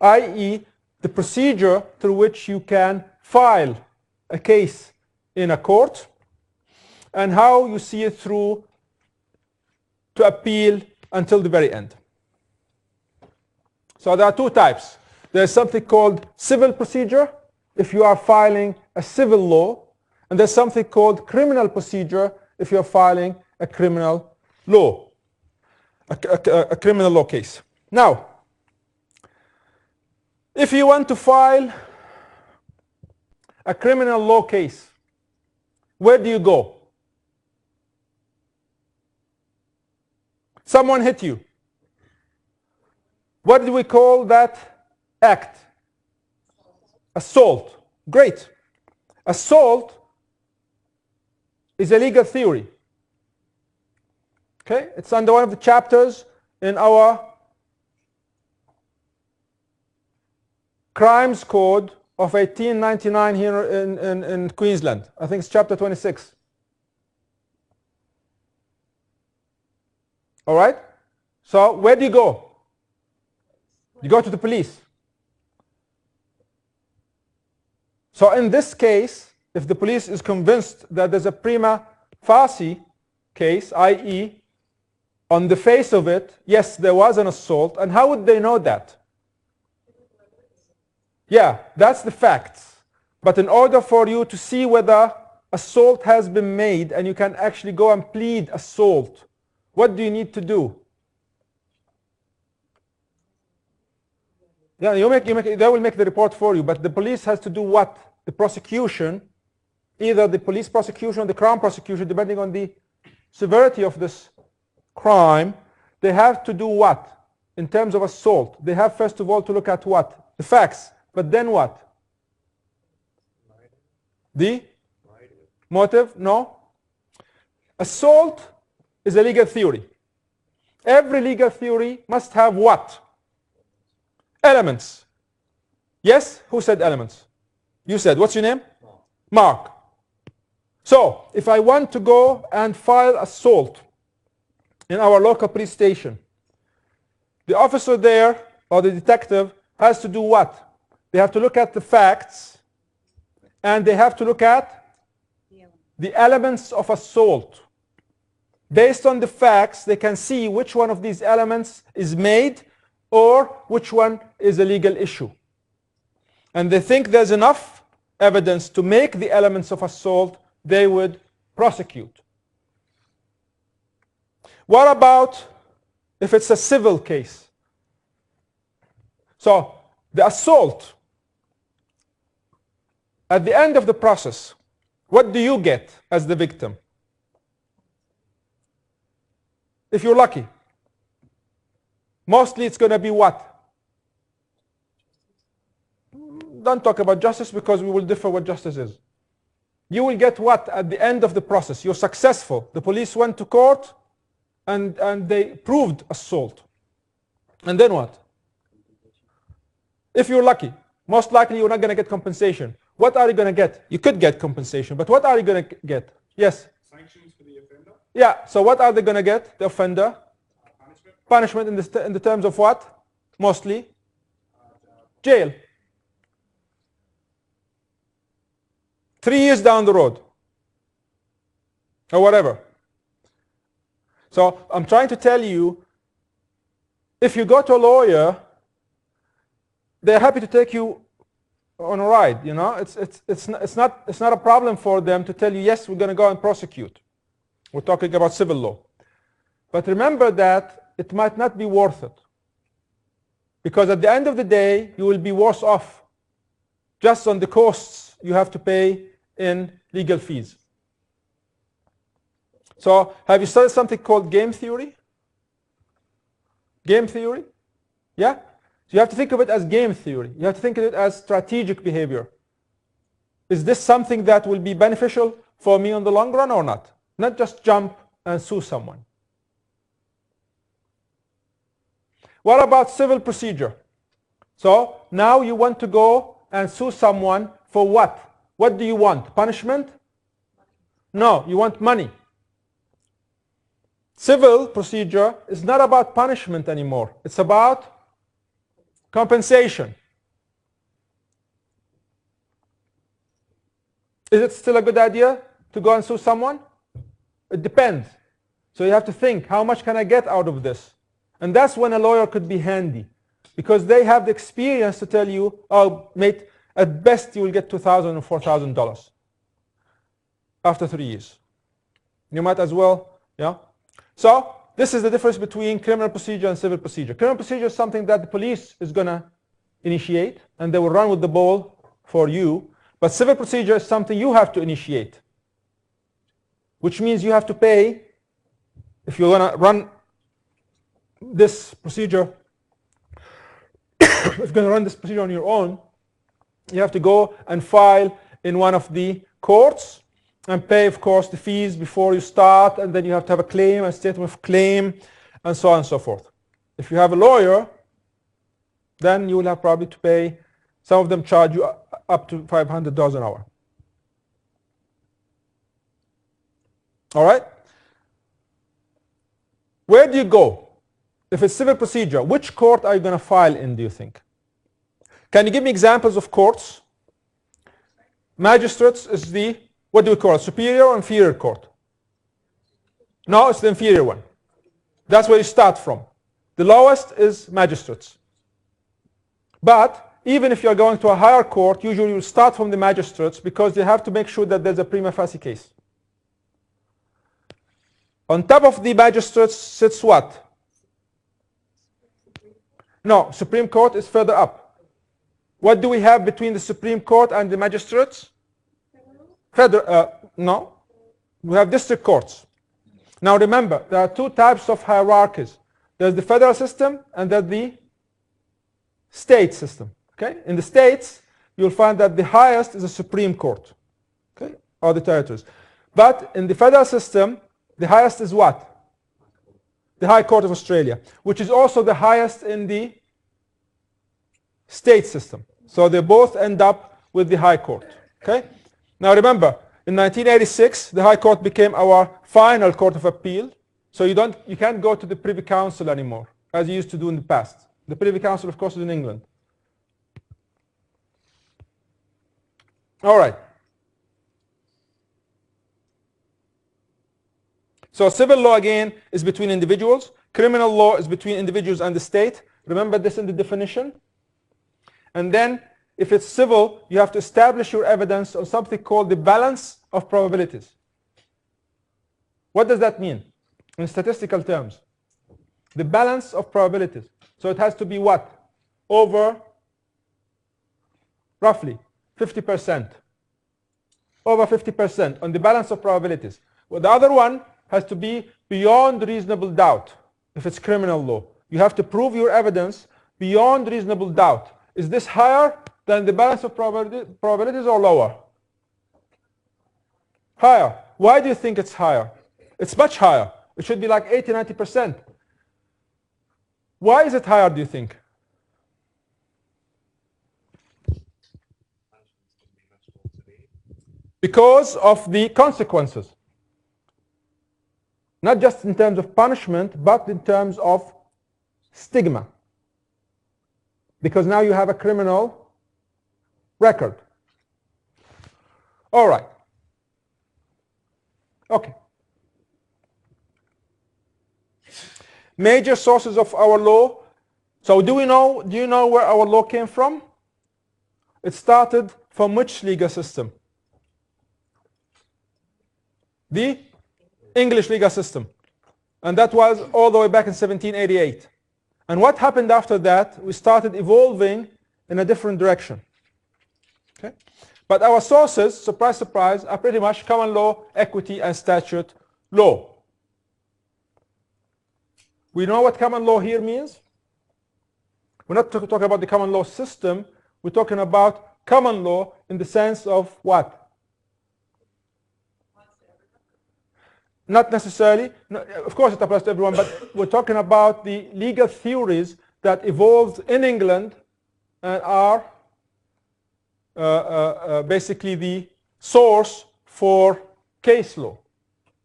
i.e. the procedure through which you can file a case in a court and how you see it through to appeal until the very end. So there are two types. There's something called civil procedure, if you are filing a civil law, and there's something called criminal procedure, if you're filing a criminal law, a criminal law case. Now, if you want to file a criminal law case, where do you go? Someone hit you. What do we call that act? Assault. Great. Assault is a legal theory. Okay? It's under one of the chapters in our Crimes Code of 1899 here in Queensland. I think it's chapter 26. All right? So where do you go? You go to the police. So in this case, if the police is convinced that there's a prima facie case, i.e. on the face of it, yes, there was an assault, and how would they know that? Yeah, that's the facts. But in order for you to see whether assault has been made and you can actually go and plead assault, what do you need to do? Yeah, they will make the report for you, but the police has to do what? The prosecution, either the police prosecution or the crown prosecution, depending on the severity of this crime, they have to do what? In terms of assault, they have first of all to look at what? The facts. But then what? The motive? No. Assault is a legal theory. Every legal theory must have what? Elements. Yes? Who said elements? You said. What's your name? Mark. So, if I want to go and file assault in our local police station, the officer there, or the detective, has to do what? They have to look at the facts, and they have to look at the elements of assault. Based on the facts, they can see which one of these elements is made or which one is a legal issue. And they think there's enough evidence to make the elements of assault, they would prosecute. What about if it's a civil case? So, the assault, at the end of the process, what do you get as the victim? if you're lucky. Mostly it's going to be what? Don't talk about justice because we will differ what justice is. You will get what at the end of the process? You're successful. The police went to court and they proved assault. And then what? If you're lucky, most likely you're not going to get compensation. What are you going to get? You could get compensation, but what are you going to get? Yes? Sanctions for the offender? Yeah, so what are they going to get, the offender? Punishment? Punishment in the terms of what? Mostly? Jail. 3 years down the road. Or whatever. So I'm trying to tell you, if you go to a lawyer, they're happy to take you on a ride, you know. It's not a problem for them to tell you, yes, we're going to go and prosecute. We're talking about civil law. But remember that it might not be worth it. Because at the end of the day, you will be worse off just on the costs you have to pay in legal fees. So have you studied something called game theory? Game theory? Yeah? So you have to think of it as game theory. You have to think of it as strategic behavior. Is this something that will be beneficial for me in the long run or not? Not just jump and sue someone. What about civil procedure? So now you want to go and sue someone for what? What do you want? Punishment? No, you want money. Civil procedure is not about punishment anymore. It's about compensation. Is it still a good idea to go and sue someone? It depends. So you have to think, how much can I get out of this? And that's when a lawyer could be handy, because they have the experience to tell you, oh, mate, at best you will get $2,000 or $4,000 after 3 years. You might as well, yeah? So this is the difference between criminal procedure and civil procedure. Criminal procedure is something that the police is going to initiate, and they will run with the ball for you. But civil procedure is something you have to initiate, which means you have to pay. If you're going to run this procedure, if you're going to run this procedure on your own, you have to go and file in one of the courts and pay, of course, the fees before you start, and then you have to have a claim, a statement of claim, and so on and so forth. If you have a lawyer, then you will have probably to pay, some of them charge you up to $500 an hour. All right? Where do you go? If it's civil procedure, which court are you going to file in, do you think? Can you give me examples of courts? Magistrates is the, what do we call it, superior or inferior court? No, it's the inferior one. That's where you start from. The lowest is magistrates. But even if you're going to a higher court, usually you start from the magistrates because they have to make sure that there's a prima facie case. On top of the magistrates sits what? No, Supreme Court is further up. What do we have between the Supreme Court and the magistrates? No. We have district courts. Now remember, there are two types of hierarchies. There's the federal system and there's the state system. Okay? In the states, you'll find that the highest is the Supreme Court. Okay? Or the territories. But in the federal system, the highest is what? The High Court of Australia, which is also the highest in the state system. So they both end up with the High Court. Okay? Now remember, in 1986, the High Court became our final court of appeal. So you can't go to the Privy Council anymore, as you used to do in the past. The Privy Council, of course, is in England. All right. So civil law, again, is between individuals. Criminal law is between individuals and the state. Remember this in the definition. And then, if it's civil, you have to establish your evidence on something called the balance of probabilities. What does that mean in statistical terms? The balance of probabilities. So it has to be what? Over, roughly, 50%. Over 50% on the balance of probabilities. Well, the other one has to be beyond reasonable doubt. If it's criminal law, you have to prove your evidence beyond reasonable doubt. Is this higher than the balance of probabilities or lower? Higher. Why do you think it's higher? It's much higher. It should be like 80, 90%. Why is it higher, do you think? Because of the consequences. Not just in terms of punishment, but in terms of stigma. Because now you have a criminal record. All right. Okay. Major sources of our law. So do you know where our law came from? It started from which legal system? The English legal system. And that was all the way back in 1788. And what happened after that? We started evolving in a different direction. Okay? But our sources, surprise, surprise, are pretty much common law, equity, and statute law. We know what common law here means. We're not talking about the common law system. We're talking about common law in the sense of what? Not necessarily. No, of course it applies to everyone, but we're talking about the legal theories that evolved in England and are basically the source for case law.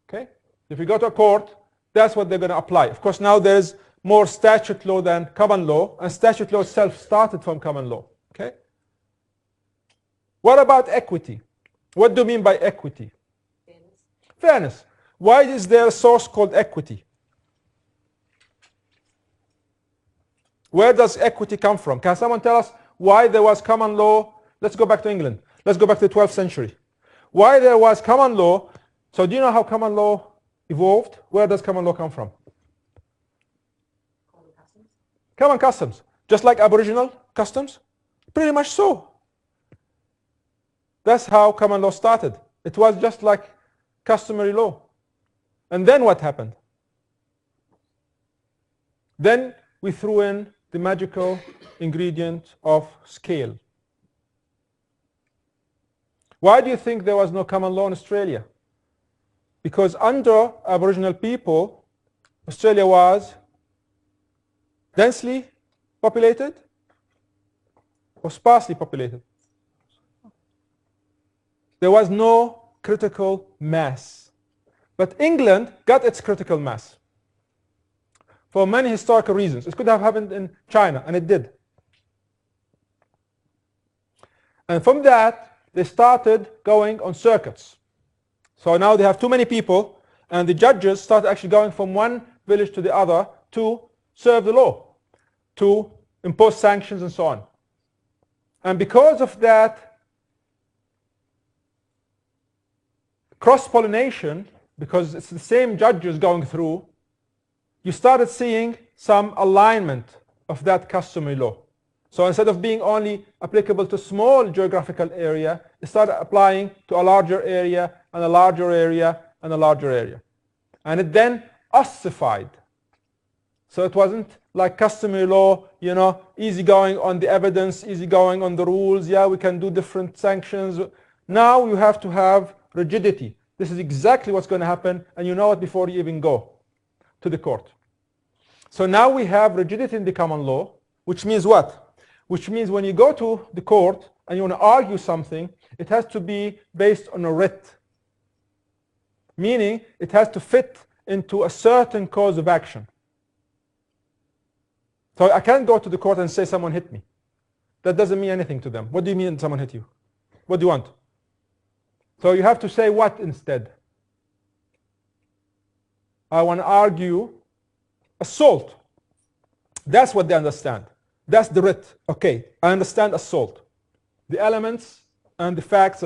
Okay? If you go to a court, that's what they're going to apply. Of course, now there's more statute law than common law, and statute law itself started from common law. Okay? What about equity? What do you mean by equity? Fairness. Why is there a source called equity? Where does equity come from? Can someone tell us why there was common law? Let's go back to England. Let's go back to the 12th century. Why there was common law? So do you know how common law evolved? Where does common law come from? Common customs. Just like Aboriginal customs? Pretty much so. That's how common law started. It was just like customary law. And then what happened? Then we threw in the magical ingredient of scale. Why do you think there was no common law in Australia? Because under Aboriginal people, Australia was densely populated or sparsely populated. There was no critical mass. But England got its critical mass for many historical reasons. It could have happened in China, and it did. And from that, they started going on circuits. So now they have too many people, and the judges started actually going from one village to the other to serve the law, to impose sanctions and so on. And because of that cross-pollination, because it's the same judges going through, you started seeing some alignment of that customary law. So instead of being only applicable to small geographical area, it started applying to a larger area and a larger area and a larger area. And it then ossified. So it wasn't like customary law, easy going on the evidence, easy going on the rules. Yeah, we can do different sanctions. Now you have to have rigidity. This is exactly what's going to happen, and you know it before you even go to the court. So now we have rigidity in the common law, which means what? Which means when you go to the court and you want to argue something, it has to be based on a writ. Meaning, it has to fit into a certain cause of action. So I can't go to the court and say someone hit me. That doesn't mean anything to them. What do you mean someone hit you? What do you want? So you have to say what instead? I want to argue assault. That's what they understand. That's the writ. Okay, I understand assault. The elements and the facts.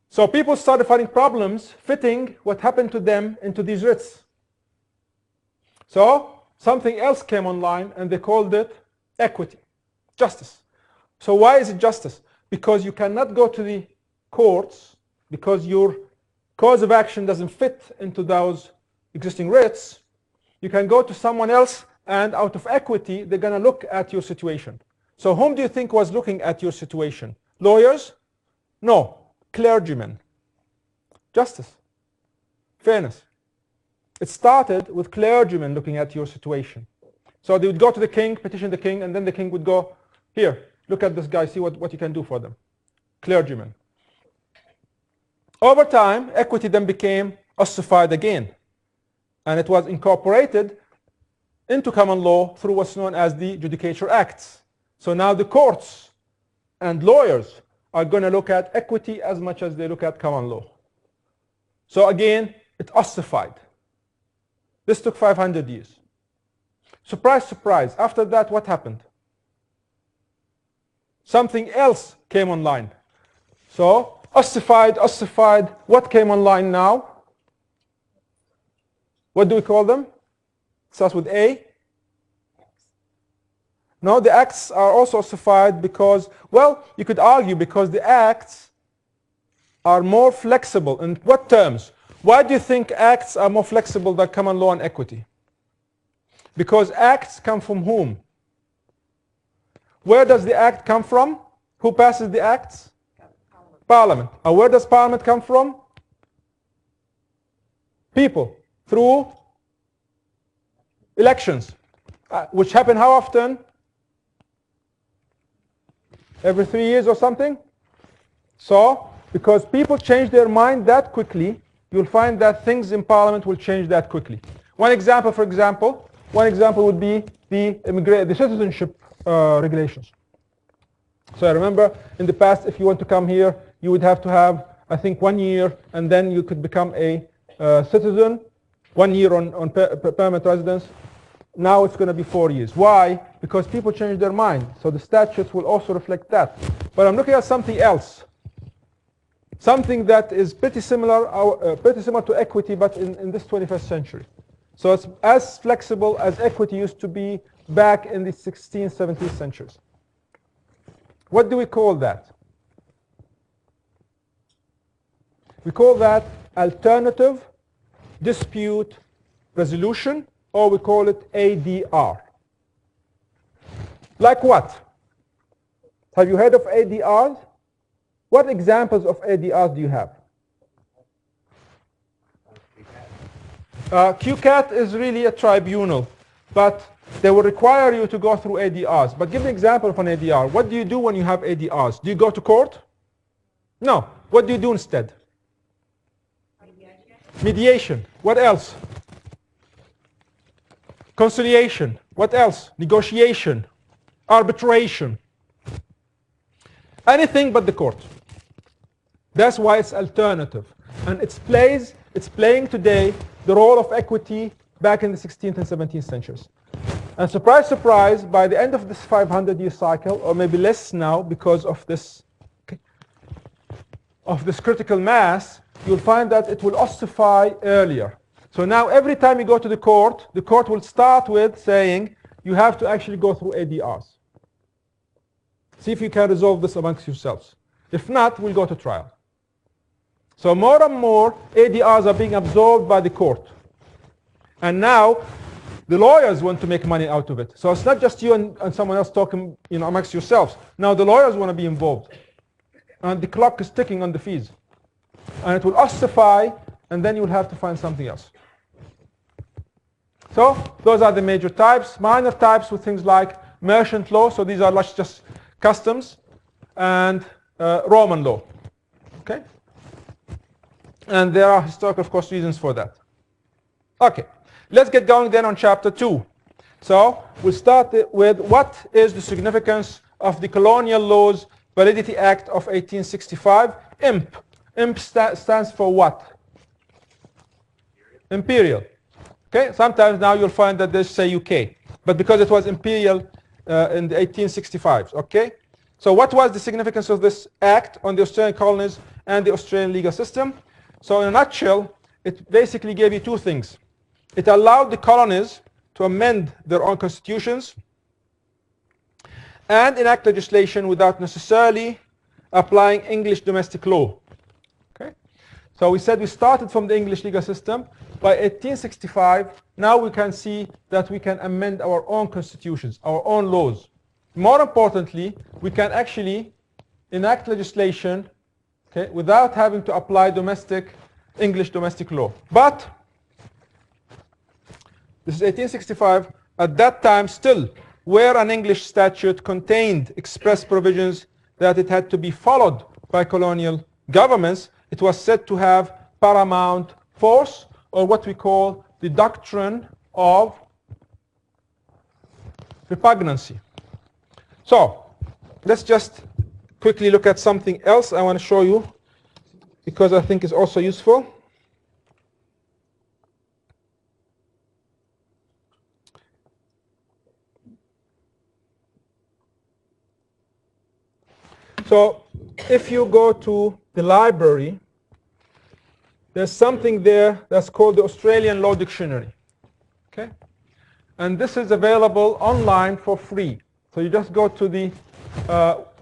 So people started finding problems fitting what happened to them into these writs. So something else came online and they called it equity, justice. So why is it justice? Because you cannot go to the courts because your cause of action doesn't fit into those existing writs, you can go to someone else, and out of equity, they're going to look at your situation. So whom do you think was looking at your situation? Lawyers? No. Clergymen. Justice. Fairness. It started with clergymen looking at your situation. So they would go to the king, petition the king, and then the king would go, here, look at this guy, see what you can do for them. Clergymen. Over time, equity then became ossified again. And it was incorporated into common law through what's known as the Judicature Acts. So now the courts and lawyers are going to look at equity as much as they look at common law. So again, it ossified. This took 500 years. Surprise, surprise. After that, what happened? Something else came online. So, ossified. What came online now? What do we call them? It starts with A. No, the acts are also ossified because, well, you could argue because the acts are more flexible. In what terms? Why do you think acts are more flexible than common law and equity? Because acts come from whom? Where does the act come from? Who passes the acts? Parliament. And where does Parliament come from? People. Through elections. Which happen how often? Every 3 years or something? So, because people change their mind that quickly, you'll find that things in Parliament will change that quickly. One example would be the citizenship regulations. So I remember in the past, if you want to come here, you would have to have, I think, 1 year, and then you could become a citizen, 1 year on permanent residence. Now it's going to be 4 years. Why? Because people change their mind. So the statutes will also reflect that. But I'm looking at something else. Something that is pretty similar to equity, but in this 21st century. So it's as flexible as equity used to be back in the 16th, 17th centuries. What do we call that? We call that alternative dispute resolution, or we call it ADR. Like what? Have you heard of ADRs? What examples of ADRs do you have? QCAT is really a tribunal, but they will require you to go through ADRs. But give an example of an ADR. What do you do when you have ADRs? Do you go to court? No. What do you do instead? Mediation. What else? Conciliation. What else? Negotiation. Arbitration. Anything but the court. That's why it's alternative. And it's playing today the role of equity back in the 16th and 17th centuries. And surprise, surprise, by the end of this 500-year cycle, or maybe less now because of this critical mass, you'll find that it will ossify earlier. So now every time you go to the court will start with saying you have to actually go through ADRs. See if you can resolve this amongst yourselves. If not, we'll go to trial. So more and more ADRs are being absorbed by the court. And now the lawyers want to make money out of it. So it's not just you and someone else talking amongst yourselves. Now the lawyers want to be involved. And the clock is ticking on the fees. And it will ossify, and then you'll have to find something else. So those are the major types. Minor types with things like merchant law. So these are just customs. And Roman law. Okay? And there are historical, of course, reasons for that. Okay. Let's get going then on chapter 2. So we'll start with what is the significance of the Colonial Laws Validity Act of 1865, IMP. IMP stands for what? Imperial. Okay, sometimes now you'll find that they say UK, but because it was imperial in the 1865s. Okay, so what was the significance of this act on the Australian colonies and the Australian legal system? So in a nutshell, it basically gave you two things. It allowed the colonies to amend their own constitutions and enact legislation without necessarily applying English domestic law. Okay? So we said we started from the English legal system. By 1865, now we can see that we can amend our own constitutions, our own laws. More importantly, we can actually enact legislation, okay, without having to apply English domestic law. But this is 1865. At that time, still, where an English statute contained express provisions that it had to be followed by colonial governments, it was said to have paramount force, or what we call the doctrine of repugnancy. So, let's just quickly look at something else I want to show you, because I think it's also useful. So, if you go to the library, there's something there that's called the Australian Law Dictionary. Okay? And this is available online for free. So you just go to the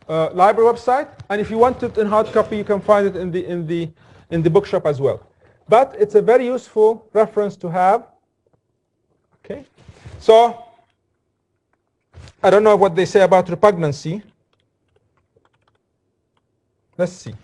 library website, and if you want it in hard copy, you can find it in the bookshop as well. But it's a very useful reference to have. Okay? So, I don't know what they say about repugnancy. Let's see.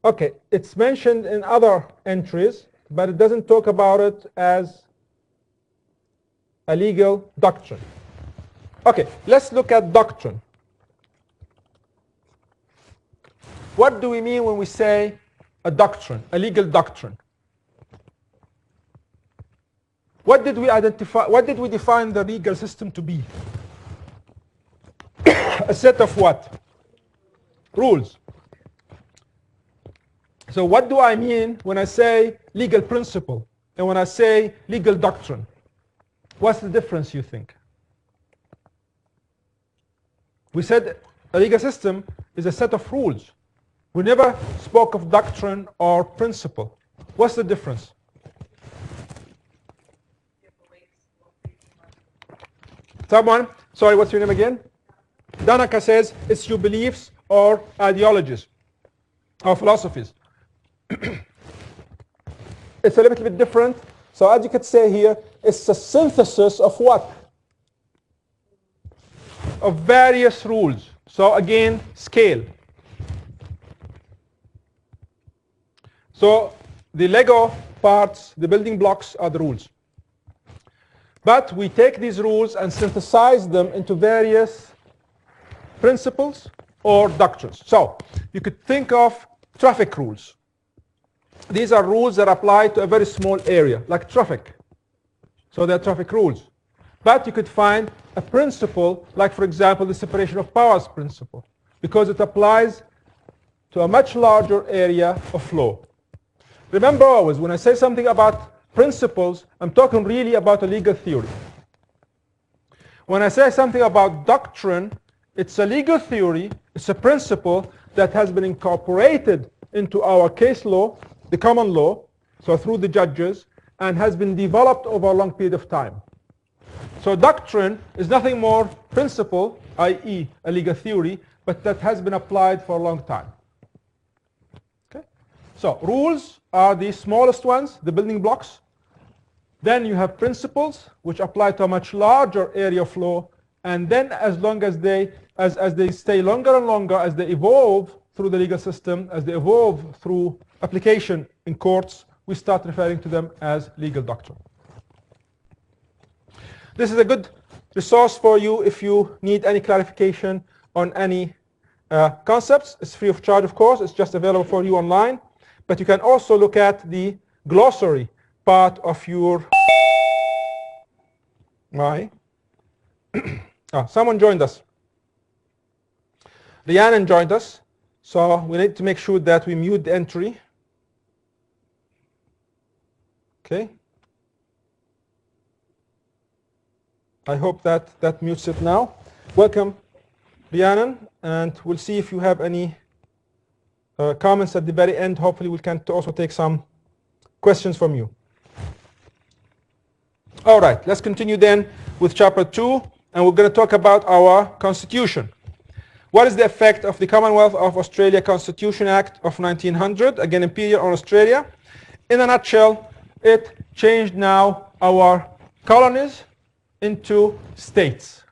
Okay, it's mentioned in other entries, but it doesn't talk about it as a legal doctrine. Okay, let's look at doctrine. What do we mean when we say a doctrine, a legal doctrine? What did we identify? What did we define the legal system to be? A set of what? Rules. So what do I mean when I say legal principle and when I say legal doctrine? What's the difference, you think? We said a legal system is a set of rules. We never spoke of doctrine or principle. What's the difference? Someone? Sorry, what's your name again? Danaka says it's your beliefs or ideologies or philosophies. It's a little bit different. So as you could say here, it's a synthesis of what? Of various rules. So again, scale. So the Lego parts, the building blocks are the rules. But we take these rules and synthesize them into various principles or doctrines. So you could think of traffic rules. These are rules that apply to a very small area, like traffic. So they're traffic rules. But you could find a principle, like for example, the separation of powers principle, because it applies to a much larger area of law. Remember always, when I say something about principles, I'm talking really about a legal theory. When I say something about doctrine, it's a legal theory, it's a principle that has been incorporated into our case law, the common law, so through the judges, and has been developed over a long period of time. So doctrine is nothing more principle, i.e. a legal theory, but that has been applied for a long time. Okay? So rules are the smallest ones, the building blocks. Then you have principles, which apply to a much larger area of law. And then as long as they stay longer and longer, as they evolve through the legal system, as they evolve through application in courts, we start referring to them as legal doctrine. This is a good resource for you if you need any clarification on any concepts. It's free of charge, of course. It's just available for you online. But you can also look at the glossary part of your... Why? Someone joined us. Rhiannon joined us. So we need to make sure that we mute the entry. Okay. I hope that mutes it now. Welcome, Rhiannon, and we'll see if you have any comments at the very end. Hopefully we can also take some questions from you. All right, let's continue then with chapter 2, and we're going to talk about our constitution. What is the effect of the Commonwealth of Australia Constitution Act of 1900, again imperial on Australia? In a nutshell, it changed now our colonies into states.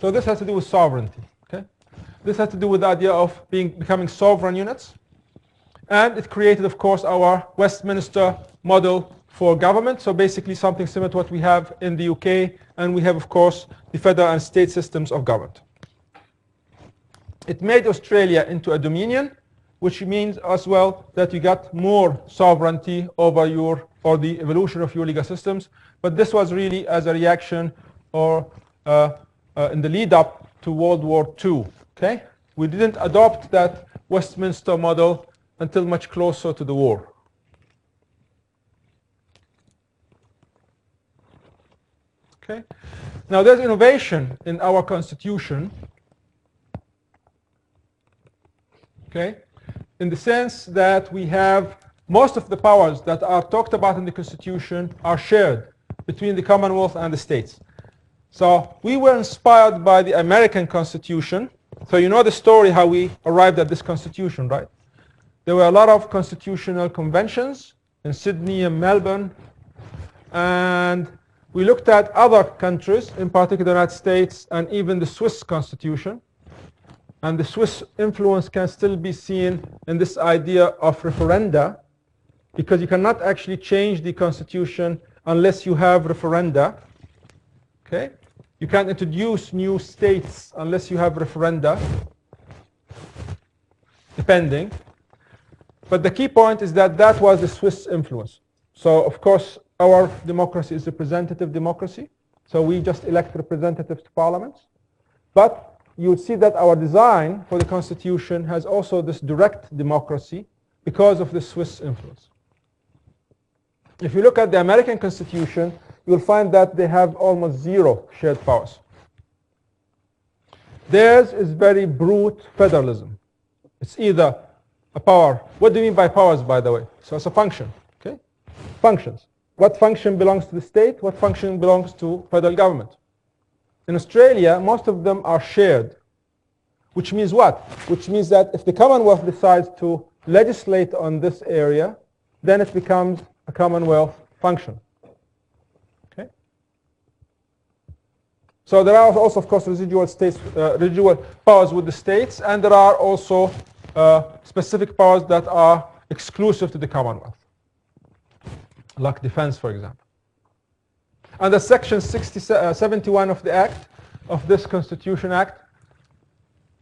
So this has to do with sovereignty. Okay? This has to do with the idea of becoming sovereign units. And it created, of course, our Westminster model for government. So basically something similar to what we have in the UK. And we have, of course, the federal and state systems of government. It made Australia into a dominion, which means as well that you got more sovereignty over the evolution of your legal systems. But this was really as a reaction or in the lead up to World War II. Okay? We didn't adopt that Westminster model until much closer to the war. Okay? Now there's innovation in our constitution. Okay? In the sense that we have most of the powers that are talked about in the constitution are shared between the Commonwealth and the states. So we were inspired by the American Constitution. So you know the story how we arrived at this constitution, right? There were a lot of constitutional conventions in Sydney and Melbourne, and we looked at other countries, in particular the United States and even the Swiss constitution. And the Swiss influence can still be seen in this idea of referenda, because you cannot actually change the constitution unless you have referenda. Okay? You can't introduce new states unless you have referenda, depending. But the key point is that that was the Swiss influence. So, of course, our democracy is representative democracy. So we just elect representatives to parliaments. But you would see that our design for the constitution has also this direct democracy because of the Swiss influence. If you look at the American Constitution, you'll find that they have almost zero shared powers. Theirs is very brute federalism. It's either a power. What do you mean by powers, by the way? So it's a function. Okay? Functions. What function belongs to the state? What function belongs to federal government? In Australia, most of them are shared. Which means what? Which means that if the Commonwealth decides to legislate on this area, then it becomes a Commonwealth function. Okay? So there are also, of course, residual powers with the states, and there are also specific powers that are exclusive to the Commonwealth, like defense, for example. Under Section 71 of the Act, of this Constitution Act,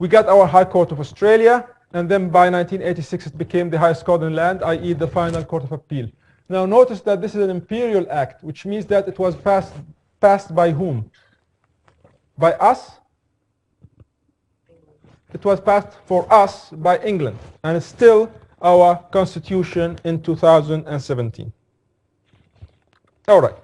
we got our High Court of Australia, and then by 1986 it became the highest court in the land, i.e. the final Court of Appeal. Now notice that this is an imperial act, which means that it was passed by whom? By us? It was passed for us by England, and it's still our constitution in 2017. All right.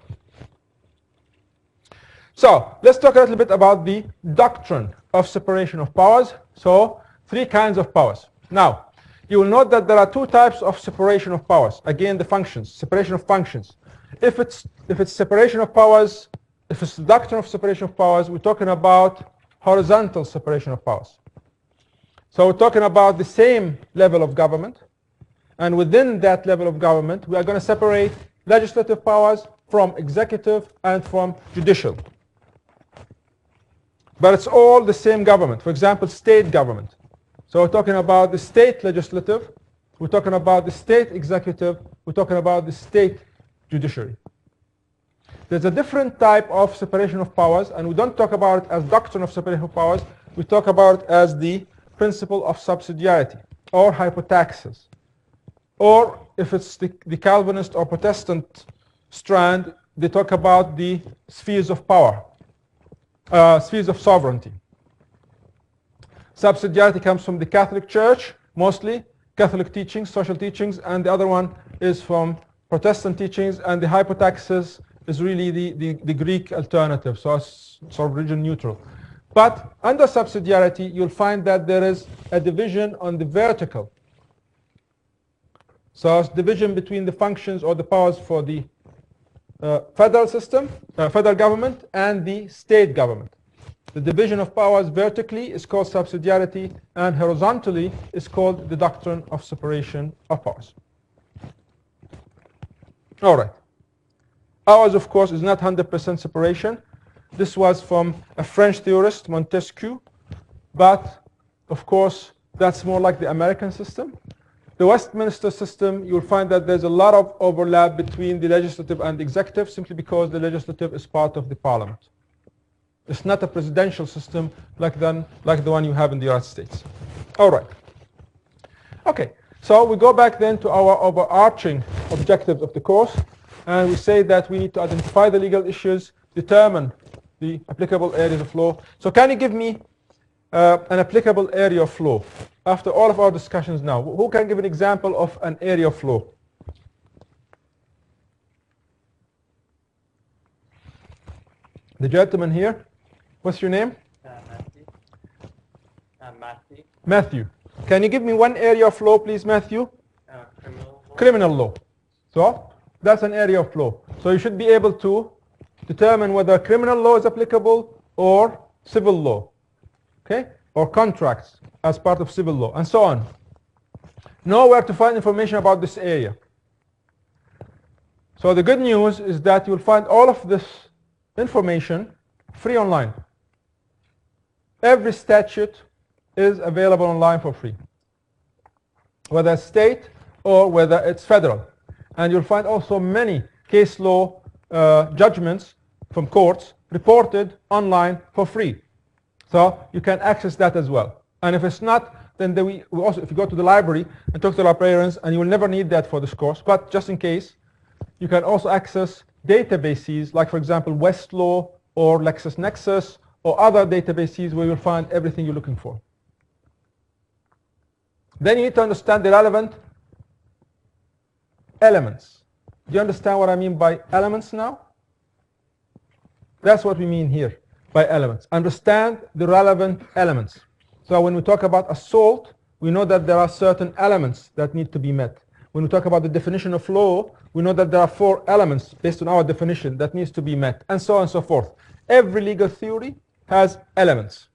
So let's talk a little bit about the doctrine of separation of powers. So 3 kinds of powers. Now, you will note that there are 2 types of separation of powers. Again, the functions, separation of functions. If it's separation of powers, if it's the doctrine of separation of powers, we're talking about horizontal separation of powers. So we're talking about the same level of government, and within that level of government, we are going to separate legislative powers from executive and from judicial. But it's all the same government. For example, state government. So we're talking about the state legislative, we're talking about the state executive, we're talking about the state judiciary. There's a different type of separation of powers, and we don't talk about it as doctrine of separation of powers, we talk about it as the principle of subsidiarity, or hypotaxis. Or if it's the Calvinist or Protestant strand, they talk about the spheres of power, spheres of sovereignty. Subsidiarity comes from the Catholic Church, mostly Catholic teachings, social teachings, and the other one is from Protestant teachings, and the hypotaxis is really the Greek alternative, so it's sort of region neutral. But under subsidiarity, you'll find that there is a division on the vertical. So it's division between the functions or the powers for the federal system, federal government, and the state government. The division of powers vertically is called subsidiarity, and horizontally is called the doctrine of separation of powers. All right. Ours, of course, is not 100% separation. This was from a French theorist, Montesquieu, but of course, that's more like the American system. The Westminster system, you'll find that there's a lot of overlap between the legislative and the executive, simply because the legislative is part of the parliament. It's not a presidential system like the one you have in the United States. All right. Okay, so we go back then to our overarching objectives of the course, and we say that we need to identify the legal issues, determine the applicable areas of law. So can you give me an applicable area of law? After all of our discussions now, who can give an example of an area of law? The gentleman here. What's your name? Matthew. Matthew. Matthew. Can you give me one area of law, please, Matthew? Criminal law. Criminal law. So that's an area of law. So you should be able to determine whether criminal law is applicable or civil law, okay, or contracts as part of civil law, and so on. Know where to find information about this area. So the good news is that you'll find all of this information free online. Every statute is available online for free, whether it's state or whether it's federal. And you'll find also many case law judgments from courts reported online for free. So you can access that as well. And if it's not, then we also, if you go to the library and talk to librarians, and you will never need that for this course, but just in case, you can also access databases like, for example, Westlaw or LexisNexis or other databases where you'll find everything you're looking for. Then you need to understand the relevant elements. Do you understand what I mean by elements now? That's what we mean here by elements. Understand the relevant elements. So when we talk about assault, we know that there are certain elements that need to be met. When we talk about the definition of law, we know that there are 4 elements based on our definition that needs to be met, and so on and so forth. Every legal theory has elements.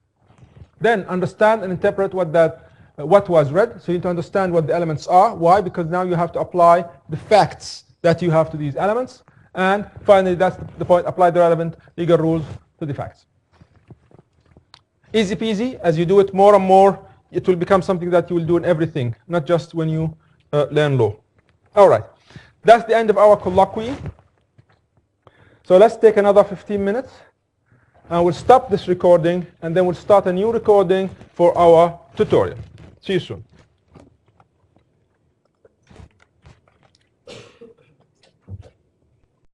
Then understand and interpret what was read. So you need to understand what the elements are. Why? Because now you have to apply the facts that you have to these elements. And finally, that's the point, apply the relevant legal rules to the facts. Easy peasy. As you do it more and more, it will become something that you will do in everything, not just when you learn law. All right. That's the end of our colloquy. So let's take another 15 minutes. And we'll stop this recording, and then we'll start a new recording for our tutorial. See you soon.